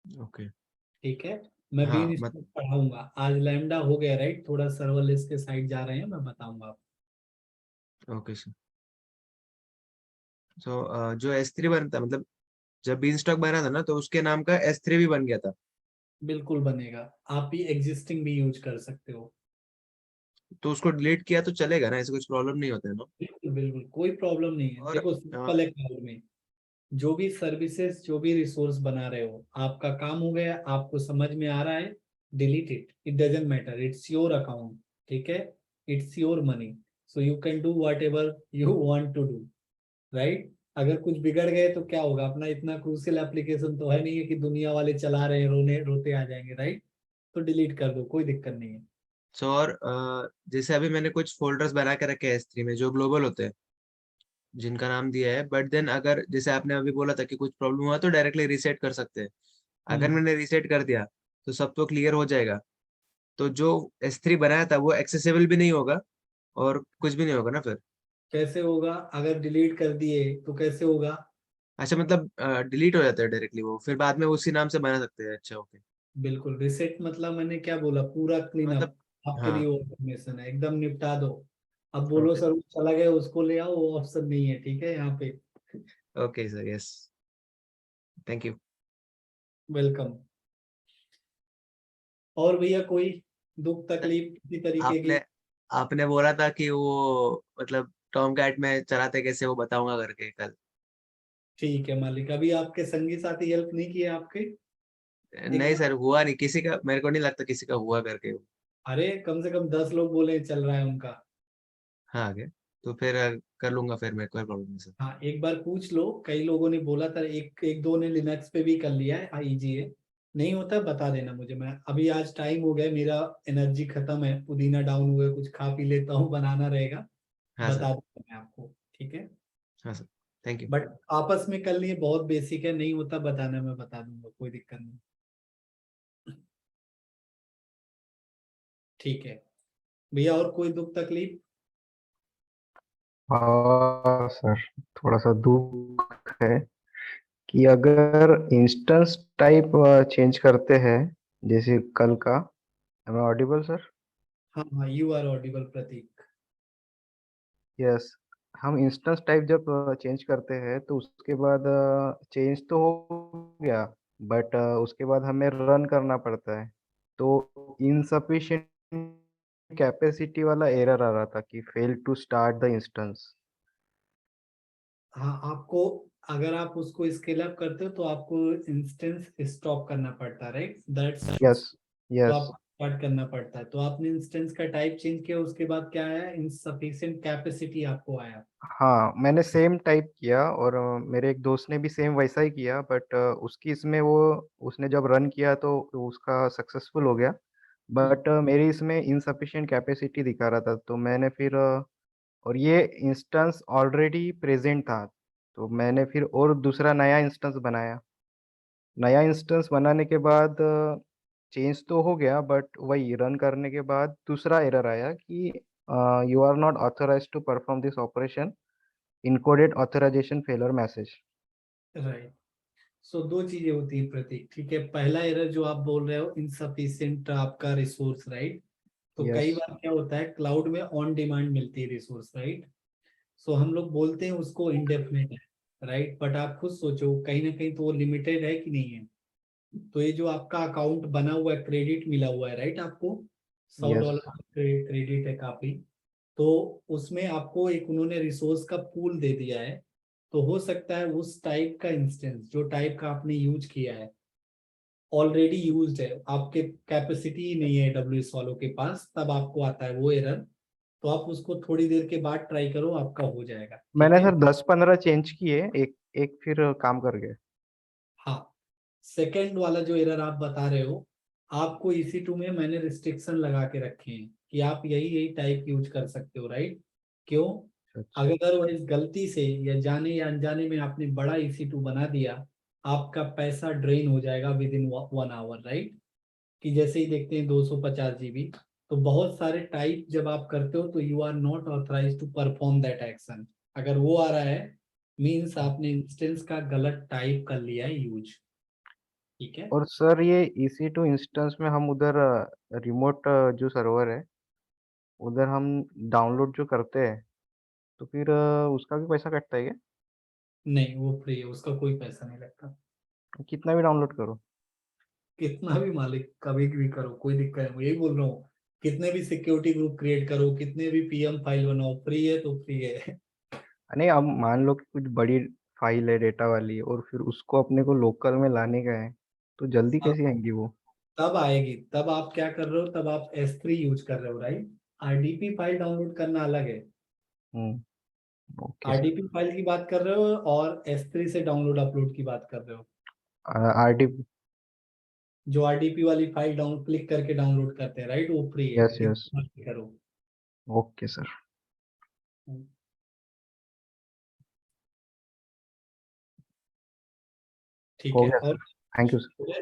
ओके। ठीक है। मैं भी हाँ इसको पढ़ाऊंगा आज। लैम्डा हो गया, राइट, थोड़ा सर्वरलेस के साइड जा रहे हैं, मैं बताऊंगा आपको। Okay sir. जो S3 बनता मतलब जब बीनस्टॉक बना था ना, तो उसके नाम का S3 भी बन गया था। बिल्कुल बनेगा, आप भी एग्जिस्टिंग भी यूज कर सकते हो। तो उसको डिलीट किया तो चलेगा ना, ऐसे कुछ प्रॉब्लम नहीं होता है ना? बिल्कुल बिल्कुल कोई प्रॉब्लम नहीं है। और देखो सिंपल है, क्लाउड में जो भी सर्विसेज जो भी रिसोर्स बना रहे हो, आपका काम हो गया, आपको समझ में आ रहा है, delete it, it doesn't matter, it's your account, ठीक है, it's your money, so you can do whatever you want to do, right. अगर कुछ बिगड़ गए तो क्या होगा, अपना इतना क्रूशियल एप्लीकेशन तो है नहीं है कि दुनिया वाले चला रहे हैं, रोने रोते आ जाएंगे, राइट। तो डिलीट कर दो, कोई दिक्कत नहीं है। सो और जैसे अभी मैंने कुछ फोल्डर्स बना के रखे हैं S3 में जो ग्लोबल होते हैं, जिनका नाम दिया है, बट देन अगर जैसे आपने अभी बोला था कि कुछ प्रॉब्लम हुआ तो डायरेक्टली रीसेट कर सकते हैं। अगर मैंने रीसेट कर दिया तो सब तो क्लियर हो जाएगा, तो जो S3 बनाया था वो एक्सेसिबल भी नहीं होगा और कुछ भी नहीं होगा ना फिर? कैसे होगा, अगर डिलीट कर दिए तो कैसे होगा? अच्छा, मतलब डिलीट हो जाता है डायरेक्टली वो, फिर बाद में उसी नाम से बना सकते हैं। अच्छा, ओके। बिल्कुल रिसेट मतलब मैंने क्या बोला, पूरा क्लीन मतलब अप, आपके हाँ, लिए वो इन्फॉर्मेशन है, एकदम निपटा दो। अब बोलो ओके सर वो चला गया उसको ले आओ, वो ऑप्शन नहीं है, ठीक है यहाँ पे। Okay sir, yes, thank you. Welcome. और भैया कोई दुख तकलीफ किसी तरीके की? आपने आपने बोला था कि वो मतलब टॉम कैट में चलाते कैसे वो बताऊंगा करके कल। ठीक है मालिक, अभी आपके संगी साथी हेल्प नहीं किए आपके? एक नहीं बार, सर, हुआ नहीं किसी का, मेरे को नहीं लगता किसी का हुआ करके वो। अरे कम से कम 10 लोग बोले चल रहा है उनका। हाँ, आगे तो फिर कर लूंगा फिर, मैं कोई प्रॉब्लम नहीं सर। हाँ एक बार पूछ लो, कई लोगों ने बोला था, एक एक दो ने लिनक्स पे भी कर लिया है, इजी है। नहीं होता बता देना मुझे, मैं अभी आज टाइम हो गया, मेरा एनर्जी खत्म है, पुदीना डाउन हुआ है, कुछ खा पी लेता हूँ, बनाना रहेगा, हाँ सर। बता दूंगा मैं आपको, ठीक है। हाँ सर, थैंक यू। बट आपस में कर लिए, बहुत बेसिक है, नहीं होता बताना, मैं बता दूंगा, कोई दिक्कत नहीं। ठीक है भैया, और कोई दुख तकलीफ? हाँ सर, थोड़ा सा दुख है कि अगर इंस्टेंस टाइप चेंज करते हैं, जैसे कल का, am I ऑडिबल सर? हाँ हाँ, you are audible Prateek. Yes. हम इंस्टेंस टाइप जब चेंज करते हैं तो उसके बाद चेंज तो हो गया, बट उसके बाद हमें रन करना पड़ता है, तो इनसफिशिएंट कैपेसिटी वाला एरर आ रहा था कि fail to start the instance. हाँ आपको, अगर आप उसको स्केल अप करते हो तो आपको इंस्टेंस स्टॉप करना पड़ता है, राइट, दैट्स, यस तो यस। आपको स्टार्ट करना पड़ता है, तो आपने इंस्टेंस का टाइप चेंज किया, उसके बाद क्या आया, इनसफिशिएंट कैपेसिटी आपको आया। हाँ, मैंने सेम टाइप किया और मेरे एक दोस्त ने भी सेम वैसा ही किया, बट उसकी इसमें वो, उसने जब रन किया तो उसका सक्सेसफुल हो गया, बट मेरी इसमें इनसफिशिएंट कैपेसिटी दिखा रहा था, तो मैंने फिर और ये इंस्टेंस ऑलरेडी प्रेजेंट था, तो मैंने फिर और दूसरा नया इंस्टेंस बनाया। नया इंस्टेंस बनाने के बाद चेंज तो हो गया, बट वही रन करने के बाद दूसरा एरर आया कि you are not authorized to perform this operation, encoded authorization failure message. Right, so दो चीजें होती है प्रतीक, ठीक है। पहला एरर जो आप बोल रहे हो, इनसफिशिएंट आपका रिसोर्स, राइट। तो यस। कई बार क्या होता है, क्लाउड में ऑन डिमांड मिलती है रिसोर्स, राइट। सो हम लोग बोलते हैं उसको इंडेफिनिट है, राइट, बट आप खुद सोचो कहीं ना कहीं तो वो लिमिटेड है कि नहीं है। तो ये जो आपका अकाउंट बना हुआ है, क्रेडिट मिला हुआ है, राइट, आपको सौ यस। डॉलर क्रेडिट है काफी, तो उसमें आपको एक उन्होंने रिसोर्स का पूल दे दिया है। तो हो सकता है उस टाइप का इंस्टेंस, जो टाइप का आपने यूज किया है, ऑलरेडी यूज्ड है, आपके कैपेसिटी ही नहीं है AWS वालों के पास, तब आपको आता है वो एरर। तो आप उसको थोड़ी देर के बाद ट्राई करो, आपका हो जाएगा, ठीक मैंने है। सर 10-15 चेंज किए, एक एक फिर काम कर गए। हाँ, सेकंड वाला जो एरर आप बता रहे हो, आपको EC2 में मैंने रिस्ट्रिक्शन लगा के रखे हैं कि आप यही यही टाइप यूज कर सकते हो, राइट। क्यों? अच्छा। अगर वो इस गलती से या जाने या अनजाने में आपने बड़ा EC2 बना दिया, आपका पैसा ड्रेन हो जाएगा विद इन 1 आवर, राइट। कि जैसे ही देखते हैं 250 GB, तो बहुत सारे टाइप जब आप करते हो तो you are not authorise to perform that action. अगर वो आ रहा है, मीन्स आपने इंस्टेंस का गलत टाइप कर लिया है यूज, ठीक है। और सर ये EC2 इंस्टेंस में हम उधर रिमोट जो सर्वर है, उधर हम डाउनलोड जो करते हैं, तो फिर उसका भी पैसा कटता है क्या? नहीं वो फ्री है, उसका कोई पैसा नहीं लगता। कितना भी डाउनलोड करो? कितना भी मालिक कभी भी करो, कोई दिक्कत नहीं, यही बोल रहा हूँ। कितने भी सिक्योरिटी ग्रुप क्रिएट करो, कितने भी पीएम फाइल बनाओ, फ्री है तो फ्री है। नहीं, अब मान लो कि कुछ बड़ी फाइल है डेटा वाली और फिर उसको अपने को लोकल में लाने का है, तो जल्दी अब कैसे आएंगी वो? तब आएगी, तब आप क्या कर रहे हो, तब आप S3 यूज कर रहे हो, राइट। आरडीपी फाइल डाउनलोड करना अलग है। Okay sir. आरडीपी फाइल की बात कर रहे हो और S3 से डाउनलोड अपलोड की बात कर रहे हो। आरडी। जो आरडीपी वाली फाइल डाउन क्लिक करके डाउनलोड करते हैं, राइट, वो फ्री है, यस यस। इतना करो। Okay sir. ठीक हो है, गया और सर। Thank you sir.